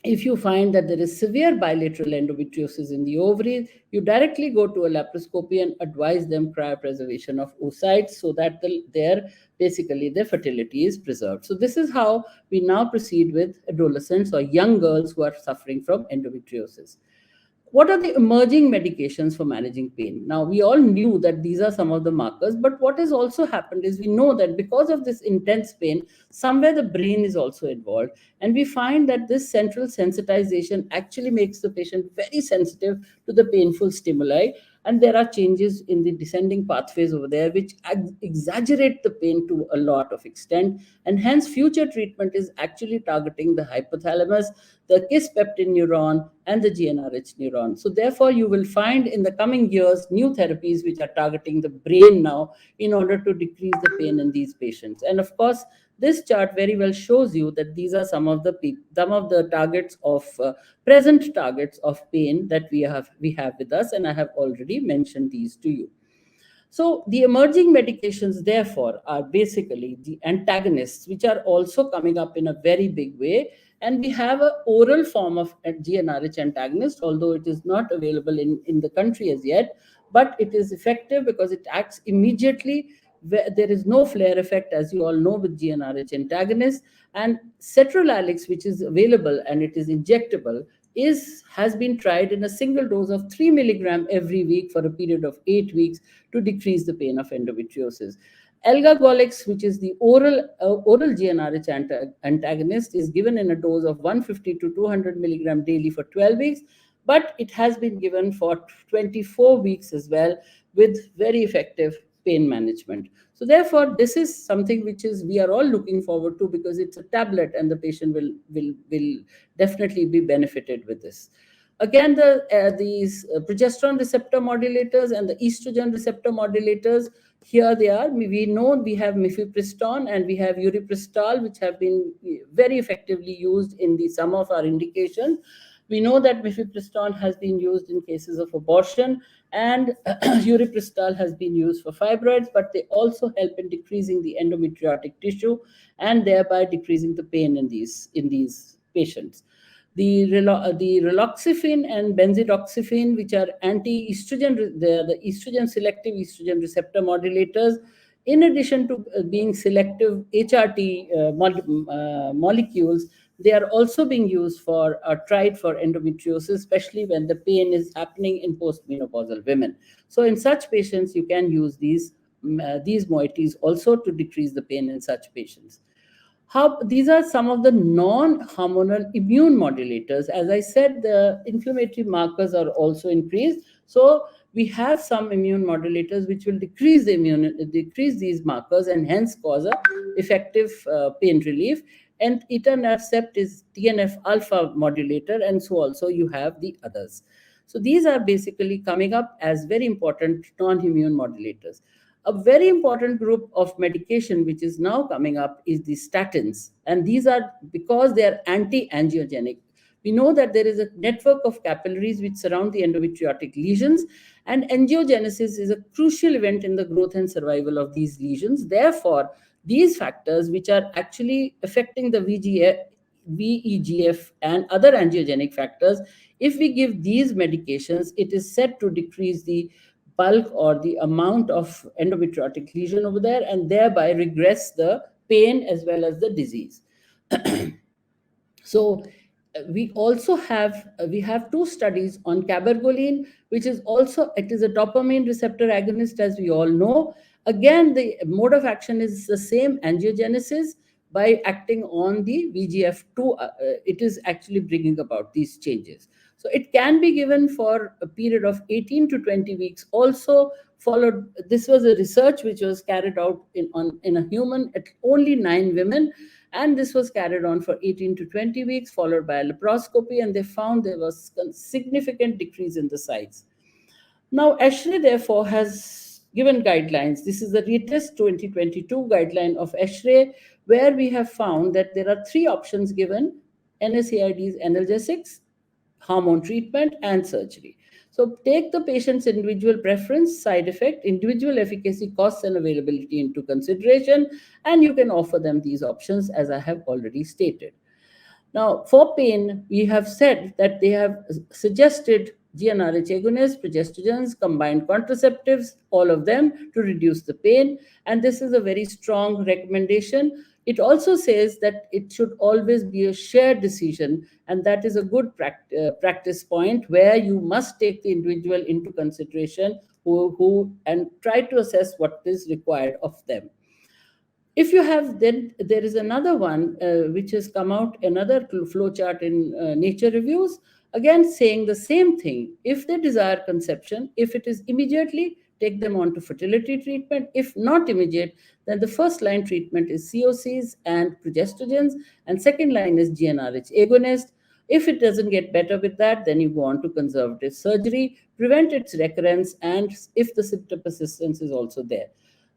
if you find that there is severe bilateral endometriosis in the ovaries, you directly go to a laparoscopy and advise them cryopreservation of oocytes so that their fertility is preserved. So this is how we now proceed with adolescents or young girls who are suffering from endometriosis. What are the emerging medications for managing pain? Now, we all knew that these are some of the markers, but what has also happened is we know that because of this intense pain, somewhere the brain is also involved. And we find that this central sensitization actually makes the patient very sensitive to the painful stimuli. and there are changes in the descending pathways over there which exaggerate the pain to a lot of extent, and hence future treatment is actually targeting the hypothalamus, the kisspeptin neuron, and the GnRH neuron. So therefore you will find in the coming years new therapies which are targeting the brain now in order to decrease the pain in these patients. And of course, this chart very well shows you that these are some of the targets of present targets of pain that we have with us, and I have already mentioned these to you. So the emerging medications, therefore, are basically the antagonists, which are also coming up in a very big way. And we have an oral form of GnRH antagonist, although it is not available in the country as yet, but it is effective because it acts immediately. There is no flare effect, as you all know, with GnRH antagonists. And cetrorelix, which is available and it is injectable, has been tried in a single dose of 3 milligram every week for a period of 8 weeks to decrease the pain of endometriosis. Elgagolix, which is the oral GnRH antagonist, is given in a dose of 150 to 200 milligram daily for 12 weeks, but it has been given for 24 weeks as well, with very effective pain management. So therefore, this is something which is we are all looking forward to, because it's a tablet and the patient will definitely be benefited with this. Again, these progesterone receptor modulators and the estrogen receptor modulators, here they are. We know we have mifepristone and we have uripristal, which have been very effectively used in some of our indications. We know that mifepristone has been used in cases of abortion, and uripristal has been used for fibroids, but they also help in decreasing the endometriotic tissue and thereby decreasing the pain in these patients. The raloxifene and benzodoxifene, which are anti-estrogen, the estrogen selective estrogen receptor modulators, in addition to being selective HRT molecules, they are also being used tried for endometriosis, especially when the pain is happening in postmenopausal women. So in such patients, you can use these moieties also to decrease the pain in such patients. These are some of the non-hormonal immune modulators. As I said, the inflammatory markers are also increased. So we have some immune modulators which will decrease these markers and hence cause a effective pain relief. And etanercept is TNF alpha modulator, and so also you have the others. So these are basically coming up as very important non-immune modulators. A very important group of medication which is now coming up is the statins, and these are because they are anti-angiogenic. We know that there is a network of capillaries which surround the endometriotic lesions, and angiogenesis is a crucial event in the growth and survival of these lesions. Therefore, these factors which are actually affecting the VEGF and other angiogenic factors, if we give these medications, it is said to decrease the bulk or the amount of endometriotic lesion over there, and thereby regress the pain as well as the disease. So we also have two studies on cabergoline, which is also, it is a dopamine receptor agonist, as we all know. Again, the mode of action is the same, angiogenesis. By acting on the VGF2, it is actually bringing about these changes. So it can be given for a period of 18 to 20 weeks. Also followed, this was a research which was carried out in a human at only 9 women, and this was carried on for 18 to 20 weeks, followed by a laparoscopy, and they found there was a significant decrease in the size. Now, ASHRAE, therefore, has given guidelines. This is the latest 2022 guideline of ASHRAE, where we have found that there are 3 options given: NSAIDs, analgesics, hormone treatment, and surgery. So take the patient's individual preference, side effect, individual efficacy, costs, and availability into consideration, and you can offer them these options, as I have already stated. Now, for pain, we have said that they have suggested GnRH agonists, progestogens, combined contraceptives, all of them to reduce the pain. And this is a very strong recommendation. It also says that it should always be a shared decision, and that is a good practice point, where you must take the individual into consideration and try to assess what is required of them. If you have, then there is another one which has come out, another flowchart in Nature Reviews, Again, saying the same thing. If they desire conception, if it is immediately, take them on to fertility treatment. If not immediate, then the first line treatment is COCs and progestogens, and second line is GnRH agonist. If it doesn't get better with that, then you go on to conservative surgery, prevent its recurrence, and if the symptom persistence is also there.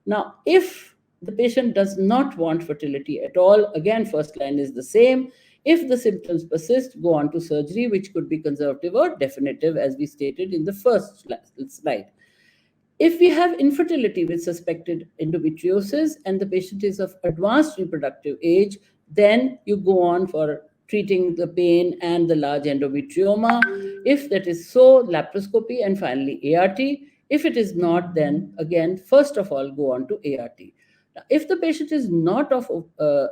Now, if the patient does not want fertility at all, again, first line is the same. If the symptoms persist, go on to surgery, which could be conservative or definitive, as we stated in the first slide. If we have infertility with suspected endometriosis and the patient is of advanced reproductive age, then you go on for treating the pain and the large endometrioma. If that is so, laparoscopy and finally ART. If it is not, then again, first of all, go on to ART. Now, if the patient is not of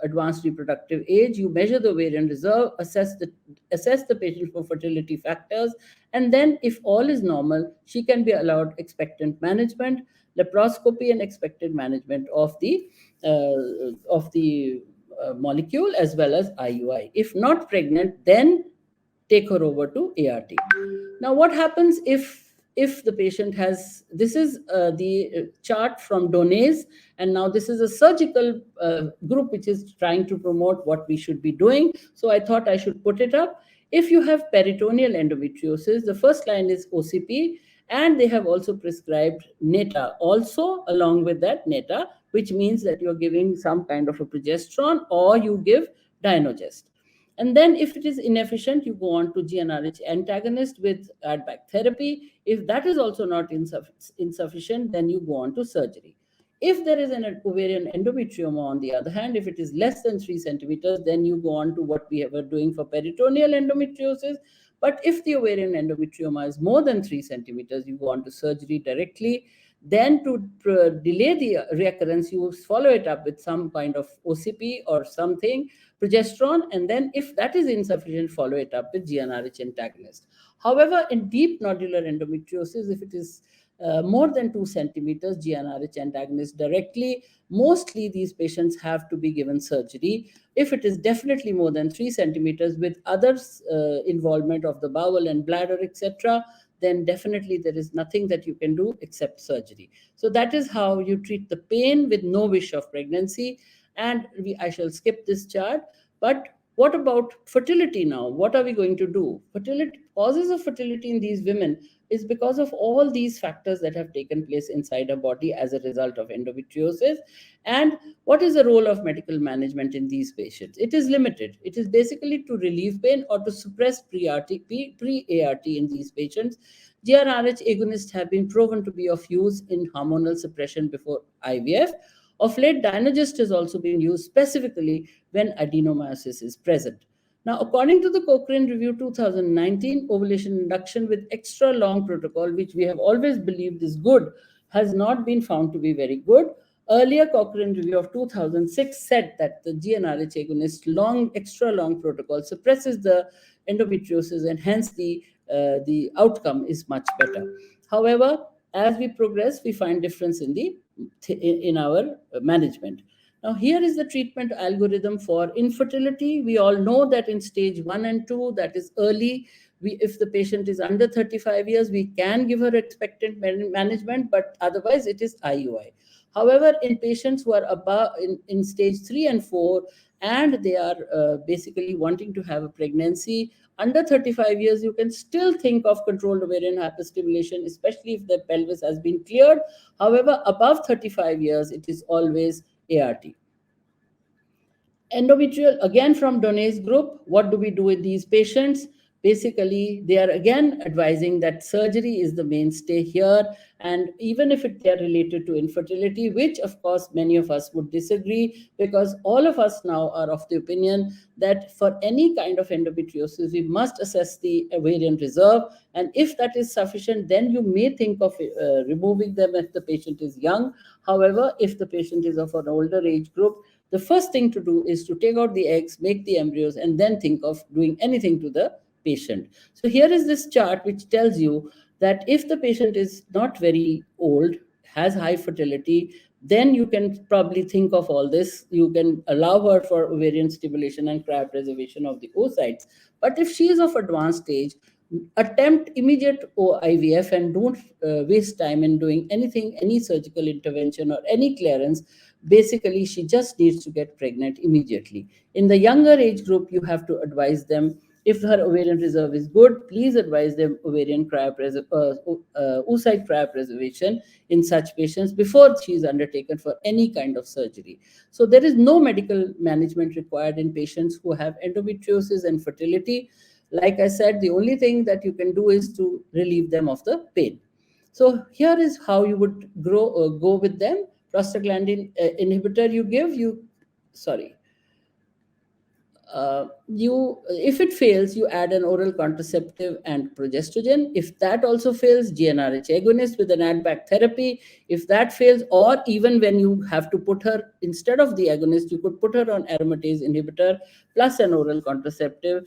advanced reproductive age, you measure the ovarian reserve, assess the patient for fertility factors, and then if all is normal, she can be allowed expectant management, laparoscopy, and expected management of the molecule as well as IUI. If not pregnant, then take her over to ART. Now, what happens if the patient has, this is the chart from Donna's, and now this is a surgical group which is trying to promote what we should be doing. So I thought I should put it up. If you have peritoneal endometriosis, the first line is OCP, and they have also prescribed NETA also along with that NETA, which means that you're giving some kind of a progesterone or you give Dynogest. And then if it is inefficient, you go on to GnRH antagonist with add-back therapy. If that is also not insufficient, then you go on to surgery. If there is an ovarian endometrioma, on the other hand, if it is less than 3 centimeters, then you go on to what we were doing for peritoneal endometriosis. But if the ovarian endometrioma is more than 3 centimeters, you go on to surgery directly. Then to delay the recurrence, you follow it up with some kind of OCP or something, progesterone, and then if that is insufficient, follow it up with GnRH antagonist. However, in deep nodular endometriosis, if it is more than 2 centimeters, GnRH antagonist directly. Mostly these patients have to be given surgery. If it is definitely more than 3 centimeters with other involvement of the bowel and bladder, etc., then definitely there is nothing that you can do except surgery. So that is how you treat the pain with no wish of pregnancy. And I shall skip this chart. But what about fertility now? What are we going to do? Fertility, causes of fertility in these women is because of all these factors that have taken place inside our body as a result of endometriosis. And what is the role of medical management in these patients? It is limited. It is basically to relieve pain or to suppress pre-ART in these patients. GnRH agonists have been proven to be of use in hormonal suppression before IVF. Of late, Dynogest has also been used specifically when adenomyosis is present. Now, according to the Cochrane Review 2019, ovulation induction with extra long protocol, which we have always believed is good, has not been found to be very good. Earlier Cochrane Review of 2006 said that the GnRH agonist extra long protocol suppresses the endometriosis and hence the outcome is much better. However, as we progress, we find difference in our management. Now, here is the treatment algorithm for infertility. We all know that in stage 1 and 2, that is early. If the patient is under 35 years, we can give her expectant management, but otherwise it is IUI. However, in patients who are above in stage 3 and 4, and they are basically wanting to have a pregnancy, under 35 years, you can still think of controlled ovarian hyperstimulation, especially if the pelvis has been cleared. However, above 35 years, it is always ART. Endometrial, again from Donna's group, what do we do with these patients? Basically, they are again advising that surgery is the mainstay here. And even if they are related to infertility, which of course many of us would disagree, because all of us now are of the opinion that for any kind of endometriosis, we must assess the ovarian reserve. And if that is sufficient, then you may think of removing them if the patient is young. However, if the patient is of an older age group, the first thing to do is to take out the eggs, make the embryos, and then think of doing anything to the patient. So here is this chart which tells you that if the patient is not very old, has high fertility, then you can probably think of all this. You can allow her for ovarian stimulation and cryopreservation of the oocytes. But if she is of advanced age, attempt immediate IVF and don't waste time in doing anything, any surgical intervention or any clearance. Basically, she just needs to get pregnant immediately. In the younger age group, you have to advise them, if her ovarian reserve is good, please advise them oocyte cryopreservation in such patients before she is undertaken for any kind of surgery. So there is no medical management required in patients who have endometriosis and fertility. Like I said, the only thing that you can do is to relieve them of the pain. So here is how you would go with them. Prostaglandin inhibitor you give, sorry, you if it fails, you add an oral contraceptive and progestogen. If that also fails, GnRH agonist with an add back therapy. If that fails, or even when you have to put her, instead of the agonist, you could put her on aromatase inhibitor plus an oral contraceptive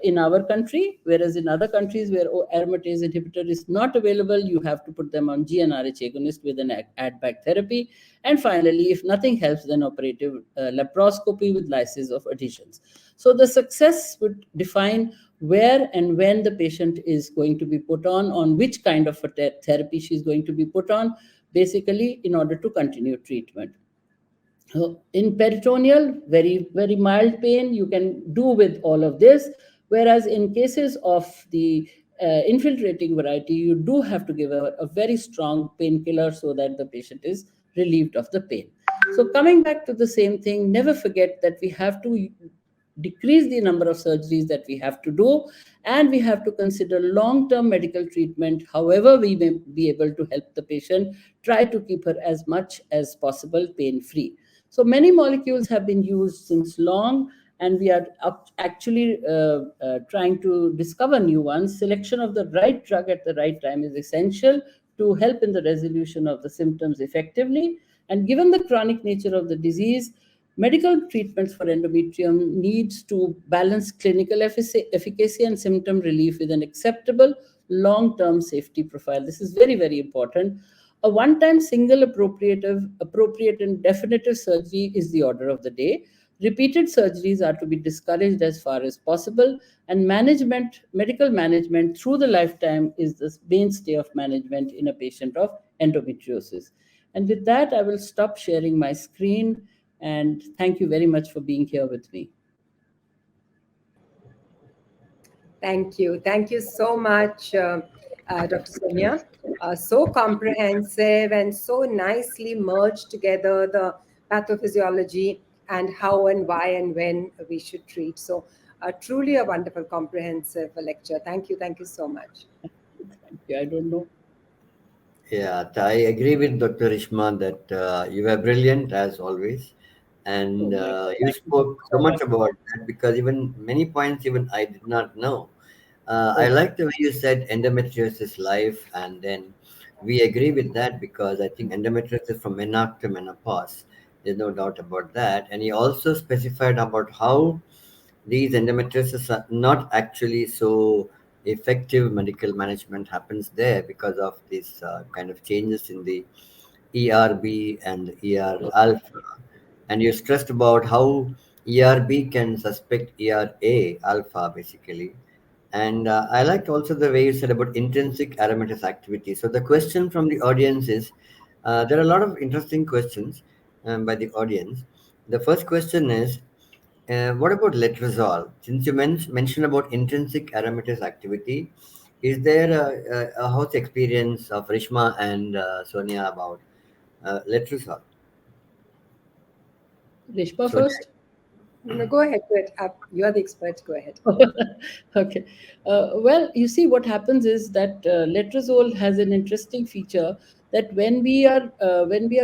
in our country, whereas in other countries where aromatase inhibitor is not available, you have to put them on GnRH agonist with an add back therapy. And finally, if nothing helps, then operative laparoscopy with lysis of adhesions. So the success would define where and when the patient is going to be put on which kind of a therapy she's going to be put on, basically, in order to continue treatment. In peritoneal, very, very mild pain, you can do with all of this. Whereas in cases of the infiltrating variety, you do have to give a very strong painkiller so that the patient is relieved of the pain. So coming back to the same thing, never forget that we have to decrease the number of surgeries that we have to do, and we have to consider long-term medical treatment. However we may be able to help the patient, try to keep her as much as possible pain-free. So many molecules have been used since long, and we are actually trying to discover new ones. Selection of the right drug at the right time is essential to help in the resolution of the symptoms effectively. And given the chronic nature of the disease, medical treatments for endometrium needs to balance clinical efficacy and symptom relief with an acceptable long-term safety profile. This is very, very important. A one-time single appropriate and definitive surgery is the order of the day. Repeated surgeries are to be discouraged as far as possible, and medical management through the lifetime is the mainstay of management in a patient of endometriosis. And with that, I will stop sharing my screen, and thank you very much for being here with me. Thank you. Thank you so much, Dr. Sonia. So comprehensive and so nicely merged together the pathophysiology and how and why and when we should treat. So truly a wonderful, comprehensive lecture. Thank you. Thank you so much. Thank you. I don't know. Yeah, I agree with Dr. Ishma that you were brilliant as always, and you spoke so much about that because even many points even I did not know. I like the way you said endometriosis life, and then we agree with that because I think endometriosis from menarche to menopause. There's no doubt about that, and he also specified about how these endometriosis are not actually so effective medical management happens there because of these kind of changes in the ERB and ER alpha. And you stressed about how ERB can suspect ERA alpha basically. And I liked also the way you said about intrinsic aromatase activity. So the question from the audience is, there are a lot of interesting questions by the audience. The first question is, what about letrozole? Since you mentioned about intrinsic aromatase activity, is there a house experience of Rishma and Sonia about letrozole? Rishma Sonia? first. No, go ahead. Go ahead. You are the expert. Go ahead. Okay. Well, you see, what happens is that letrozole has an interesting feature that when we are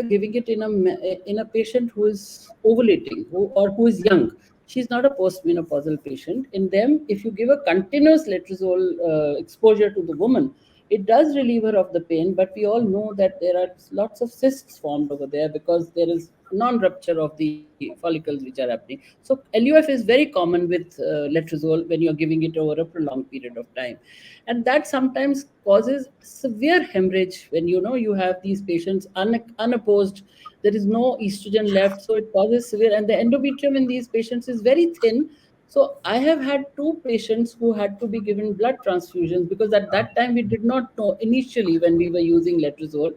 giving it in a patient who is ovulating or who is young, she's not a postmenopausal patient. In them, if you give a continuous letrozole exposure to the woman, it does relieve her of the pain, but we all know that there are lots of cysts formed over there because there is non-rupture of the follicles which are happening. So LUF is very common with letrozole when you're giving it over a prolonged period of time, and that sometimes causes severe hemorrhage when you have these patients unopposed. There is no estrogen left, so it causes severe, and the endometrium in these patients is very thin. So I have had two patients who had to be given blood transfusions because at that time we did not know initially when we were using letrozole,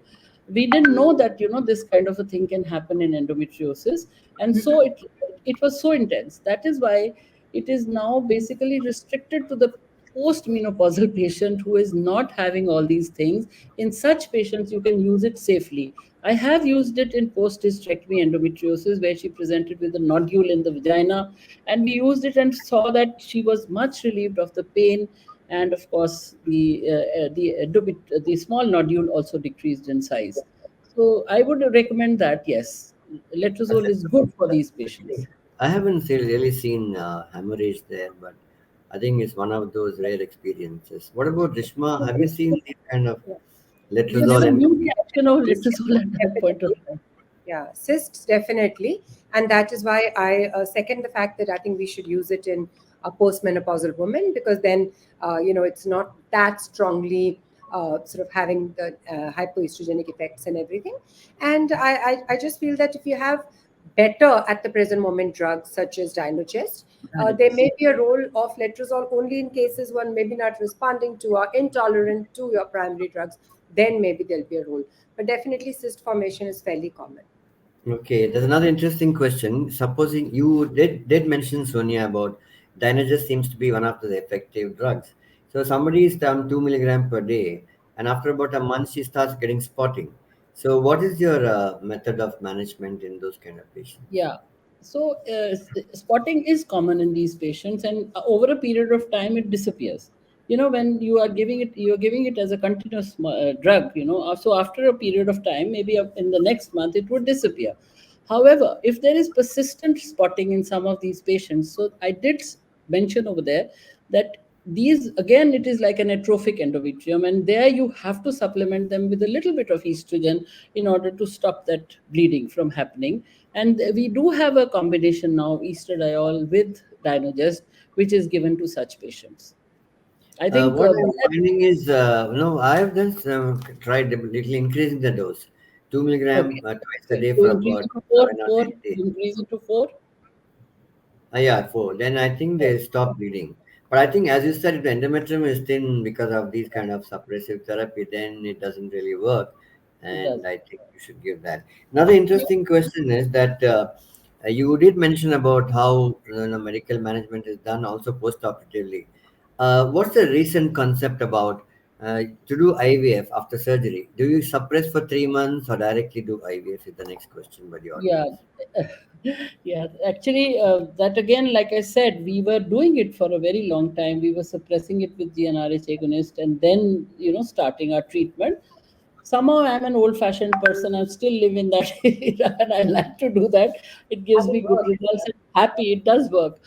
we didn't know that this kind of a thing can happen in endometriosis, and so it was so intense. That is why it is now basically restricted to the postmenopausal patient who is not having all these things. In such patients, you can use it safely. I have used it in post hysterectomy endometriosis where she presented with a nodule in the vagina, and we used it and saw that she was much relieved of the pain, and of course the small nodule also decreased in size. So I would recommend that, yes, letrozole is good for these patients. I haven't really seen hemorrhage there, but I think it's one of those rare experiences. What about Rishma? Have you seen this kind of So There letrozole was and no reaction of letrozole cysts, at that point of definitely. time. Yeah, cysts definitely, and that is why I second the fact that I think we should use it in a postmenopausal woman, because then it's not that strongly sort of having the hypoestrogenic effects and everything. And I just feel that if you have better at the present moment drugs such as Dynogest, there may be a role of letrozole only in cases one maybe not responding to or intolerant to your primary drugs. Then maybe there'll be a role, but definitely cyst formation is fairly common. Okay, there's another interesting question. Supposing you did mention Sonia about Dynages seems to be one of the effective drugs. So somebody is on 2 milligram per day, and after about a month she starts getting spotting. So what is your method of management in those kind of patients? Yeah. So spotting is common in these patients, and over a period of time, it disappears. When you are giving it as a continuous drug. So after a period of time, maybe in the next month, it would disappear. However, if there is persistent spotting in some of these patients, so I did mention over there that these again, it is like an atrophic endometrium, and there you have to supplement them with a little bit of estrogen in order to stop that bleeding from happening. And we do have a combination now, estradiol with Dynogest, which is given to such patients. I think What I'm finding is, I've just tried a little increasing the dose, 2 milligram okay. twice a Okay. day So for increase about it to four, 7 or 10 days. increase it to four. Yeah, four. Then I think they stop bleeding. But I think, as you said, if the endometrium is thin because of these kind of suppressive therapy, then it doesn't really work. It does. And I think you should give that. Another interesting question is that you did mention about how medical management is done also post-operatively. What's the recent concept about to do IVF after surgery? Do you suppress for 3 months or directly do IVF? Is the next question by the Yeah. audience. Yeah, actually, that again, like I said, we were doing it for a very long time. We were suppressing it with GnRH agonist and then, starting our treatment. Somehow I'm an old fashioned person. I still live in that era and I like to do that. It gives And me it good works. results and happy. It does work.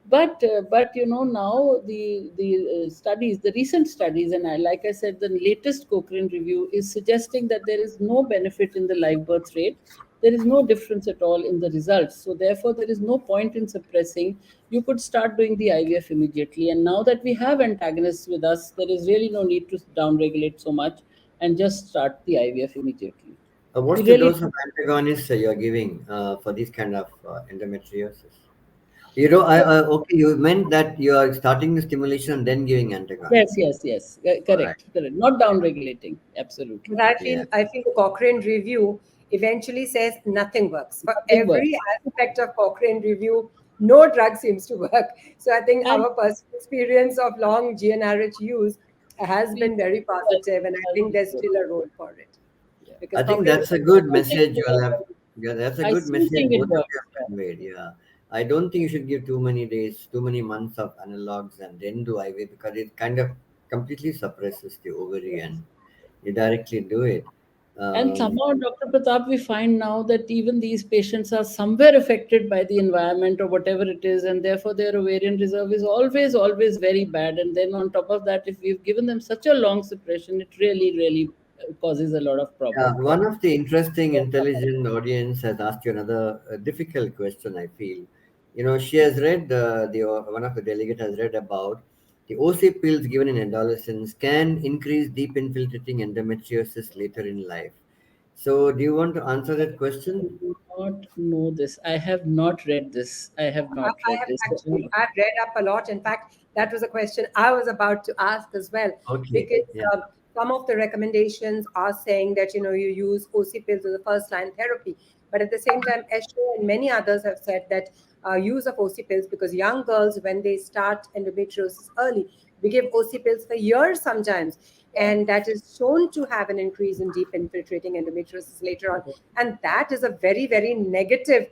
But now the studies, the recent studies, and like I said, the latest Cochrane review is suggesting that there is no benefit in the live birth rate. There is no difference at all in the results. So therefore, there is no point in suppressing. You could start doing the IVF immediately. And now that we have antagonists with us, there is really no need to downregulate so much and just start the IVF immediately. What's We the really dose of antagonists you're giving for this kind of endometriosis? Okay, you meant that you are starting the stimulation and then giving yes, antagonists. yes, yes, All right. correct, correct. Not downregulating, absolutely. But I Yeah. feel I feel the Cochrane review eventually says nothing works. For Nothing every works. aspect of Cochrane review, no drug seems to work. So I think And our personal experience of long GnRH use has we been very positive, and I think there's still a role for it, yeah. because I think Cochrane that's review a good I think message you all have. Yeah, that's a I good still message think it both of works. you have Yeah. conveyed. Yeah. I don't think you should give too many days, too many months of analogs and then do IV because it kind of completely suppresses the ovary Yes. and you directly do it. And Um, somehow, Dr. Pratap, we find now that even these patients are somewhere affected by the environment or whatever it is, and therefore their ovarian reserve is always, always very bad. And then on top of that, if we've given them such a long suppression, it really, really causes a lot of Yeah, problems. one of the interesting, intelligent audience has asked you another difficult question. I feel, she has read one of the delegate has read about the OC pills given in adolescents can increase deep infiltrating endometriosis later in life. So, do you want to answer that question? not know this. I have not read this. I have not I read have this. actually, I've read up a lot. In fact, that was a question I was about to ask as well, Okay. because Yeah. some of the recommendations are saying that you use OC pills as a first line therapy, but at the same time, Esho and many others have said that use of OC pills, because young girls, when they start endometriosis early, we give OC pills for years sometimes, and that is shown to have an increase in deep infiltrating endometriosis later on, and that is a very very negative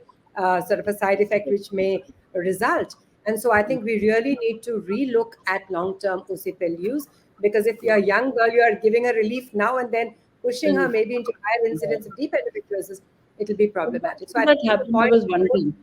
sort of a side effect which may result. And so I think we really need to relook at long-term OC pill use, because if you're a young girl, you are giving her relief now and then pushing her And maybe into higher incidence of deep endometriosis, it'll be problematic. So I that think the happened, I point was is wondering.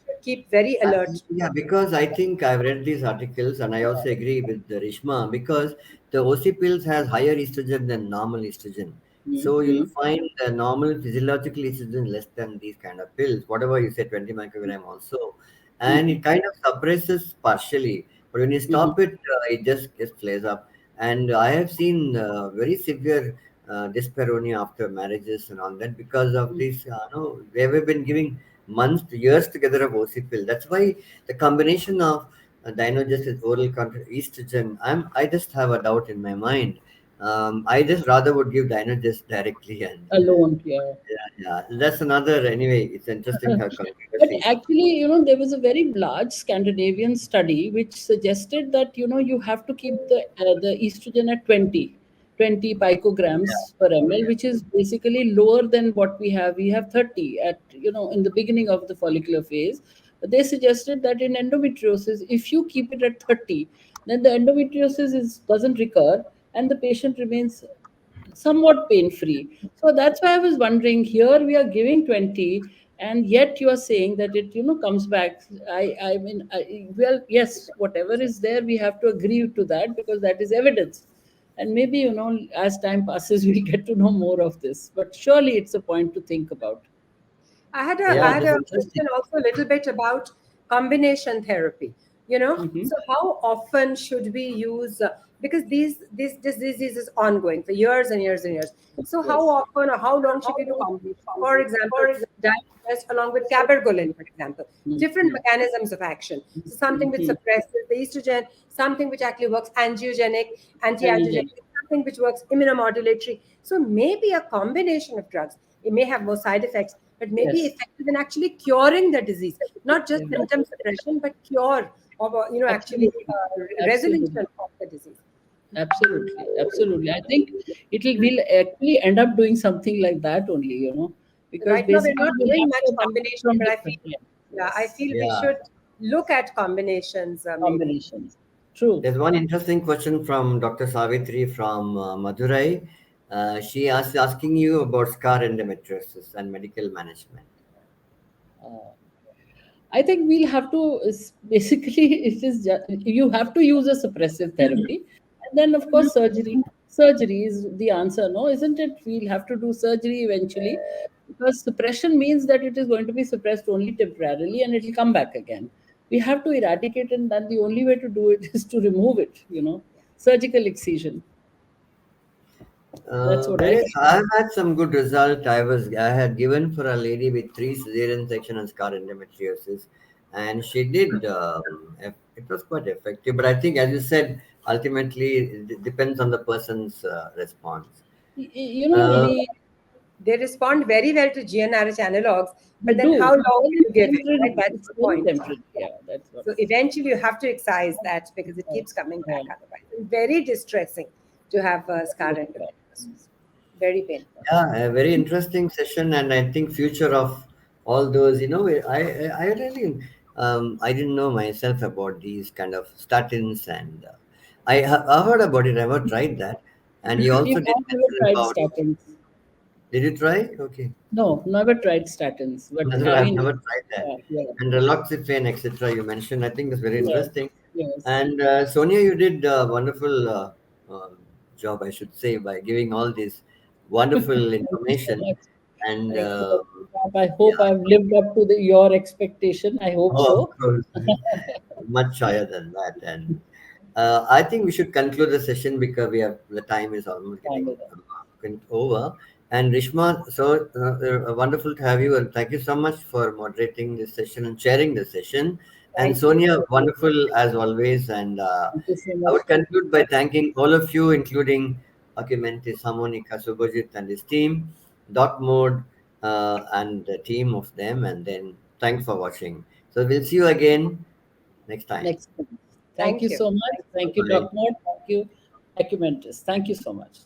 should keep very alert. Yeah, because I think I've read these articles and I also agree with the Rishma because the OC pills has higher estrogen than normal estrogen. So Mm-hmm. you'll find the normal physiological estrogen less than these kind of pills, whatever you say, 20 microgram also. And Mm-hmm. it kind of suppresses partially. But when you Mm-hmm. stop it, it just flares up. And I have seen very severe dyspareunia after marriages and all that because of this. No, they have been giving months to years together of OC pill. That's why the combination of Dynogest oral estrogen, I just have a doubt in my mind. I just rather would give Dynogest directly, and Alone, yeah. yeah, that's another anyway. It's interesting But controversy. actually, there was a very large Scandinavian study which suggested that, you have to keep the estrogen at 20 picograms per ml, which is basically lower than what we have. We have 30 at, in the beginning of the follicular phase. But they suggested that in endometriosis, if you keep it at 30, then the endometriosis doesn't recur and the patient remains somewhat pain free. So that's why I was wondering, here we are giving 20 and yet you are saying that it comes back. Well, yes, whatever is there, we have to agree to that because that is evidence. And maybe, as time passes, we'll get to know more of this. But surely it's a point to think about. I Yeah, had that's a interesting. question also a little bit about combination therapy. You know, Hmm. so how often should we use? Because this disease is ongoing for years and years and years. So how Yes. often or how long should we do combination? For example, diet along with cabergoline, for example, different Mhm. mechanisms of action. So something which Mhm. suppresses the estrogen, something which actually works angiogenic, Antigen. anti-angiogenic, something which works immunomodulatory. So maybe a combination of drugs. It may have more side effects, but may be Yes. effective in actually curing the disease, not just Yeah. symptom suppression, but cure of actually Absolutely. resolution Absolutely. of the disease. Absolutely. Absolutely. I think we'll actually end up doing something like that only, because Right now, we're basically not we'll doing have much to adapt combination, from but different, yeah. I Yes. feel we Yeah, should look at combinations maybe. Combinations. True. there's one interesting question from Dr. Savitri from Madurai. She asking you about scar endometriosis and medical management. Uh, I think we'll have to basically it is you have to use a suppressive therapy, and then of course surgery. Surgery is the answer, no, isn't it? We'll have to do surgery eventually because suppression means that it is going to be suppressed only temporarily and it will come back again. We have to eradicate it, and then the only way to do it is to remove it. Surgical excision. That's what I Very, think. I had some good result. I had given for a lady with 3 cesarean section and scar endometriosis, and she did. It was quite effective, but I think, as you said, ultimately it depends on the person's response. Uh, The They respond very well to GnRH analogs, they but then do. how long do Very you give it? Right, temporary. that's It's the very point. temporary. Yeah, that's what. So eventually, you have to excise that because it keeps coming Yeah. back otherwise. And very distressing to have scar Yeah. endometriosis. Very painful. Yeah, a very interesting session, and I think future of all those. I really I didn't know myself about these kind of statins, and I heard about it. I never tried that, and you See, also did I've never mention tried about. statins. Did you try? Okay, No, never tried statins. But no, I I've mean, never tried that. yeah, yeah, And Reloxifene, etc. You mentioned. I think that's very yes, interesting. yes. And Sonia, you did a wonderful uh, job, I should say, by giving all this wonderful Thank you so information. much. And Thank you. I yeah, hope I've lived up to your expectation. I hope oh, of so. course, much higher than that. And I think we should conclude the session because the time is almost Time getting with it. over. And Rishma, so wonderful to have you, and thank you so much for moderating this session and sharing the session. And Thank you. Sonia, wonderful as always. And Thank you so I much. would conclude by thanking all of you, including Ocumentis Harmonica Subhajit and his team, Dot Mode, and the team of them. And then thanks for watching. So we'll see you again next time. Next time. Thank Thank you you. so much. Thank you, Bye. Dr. Thank you, Acumentis. Thank you so much.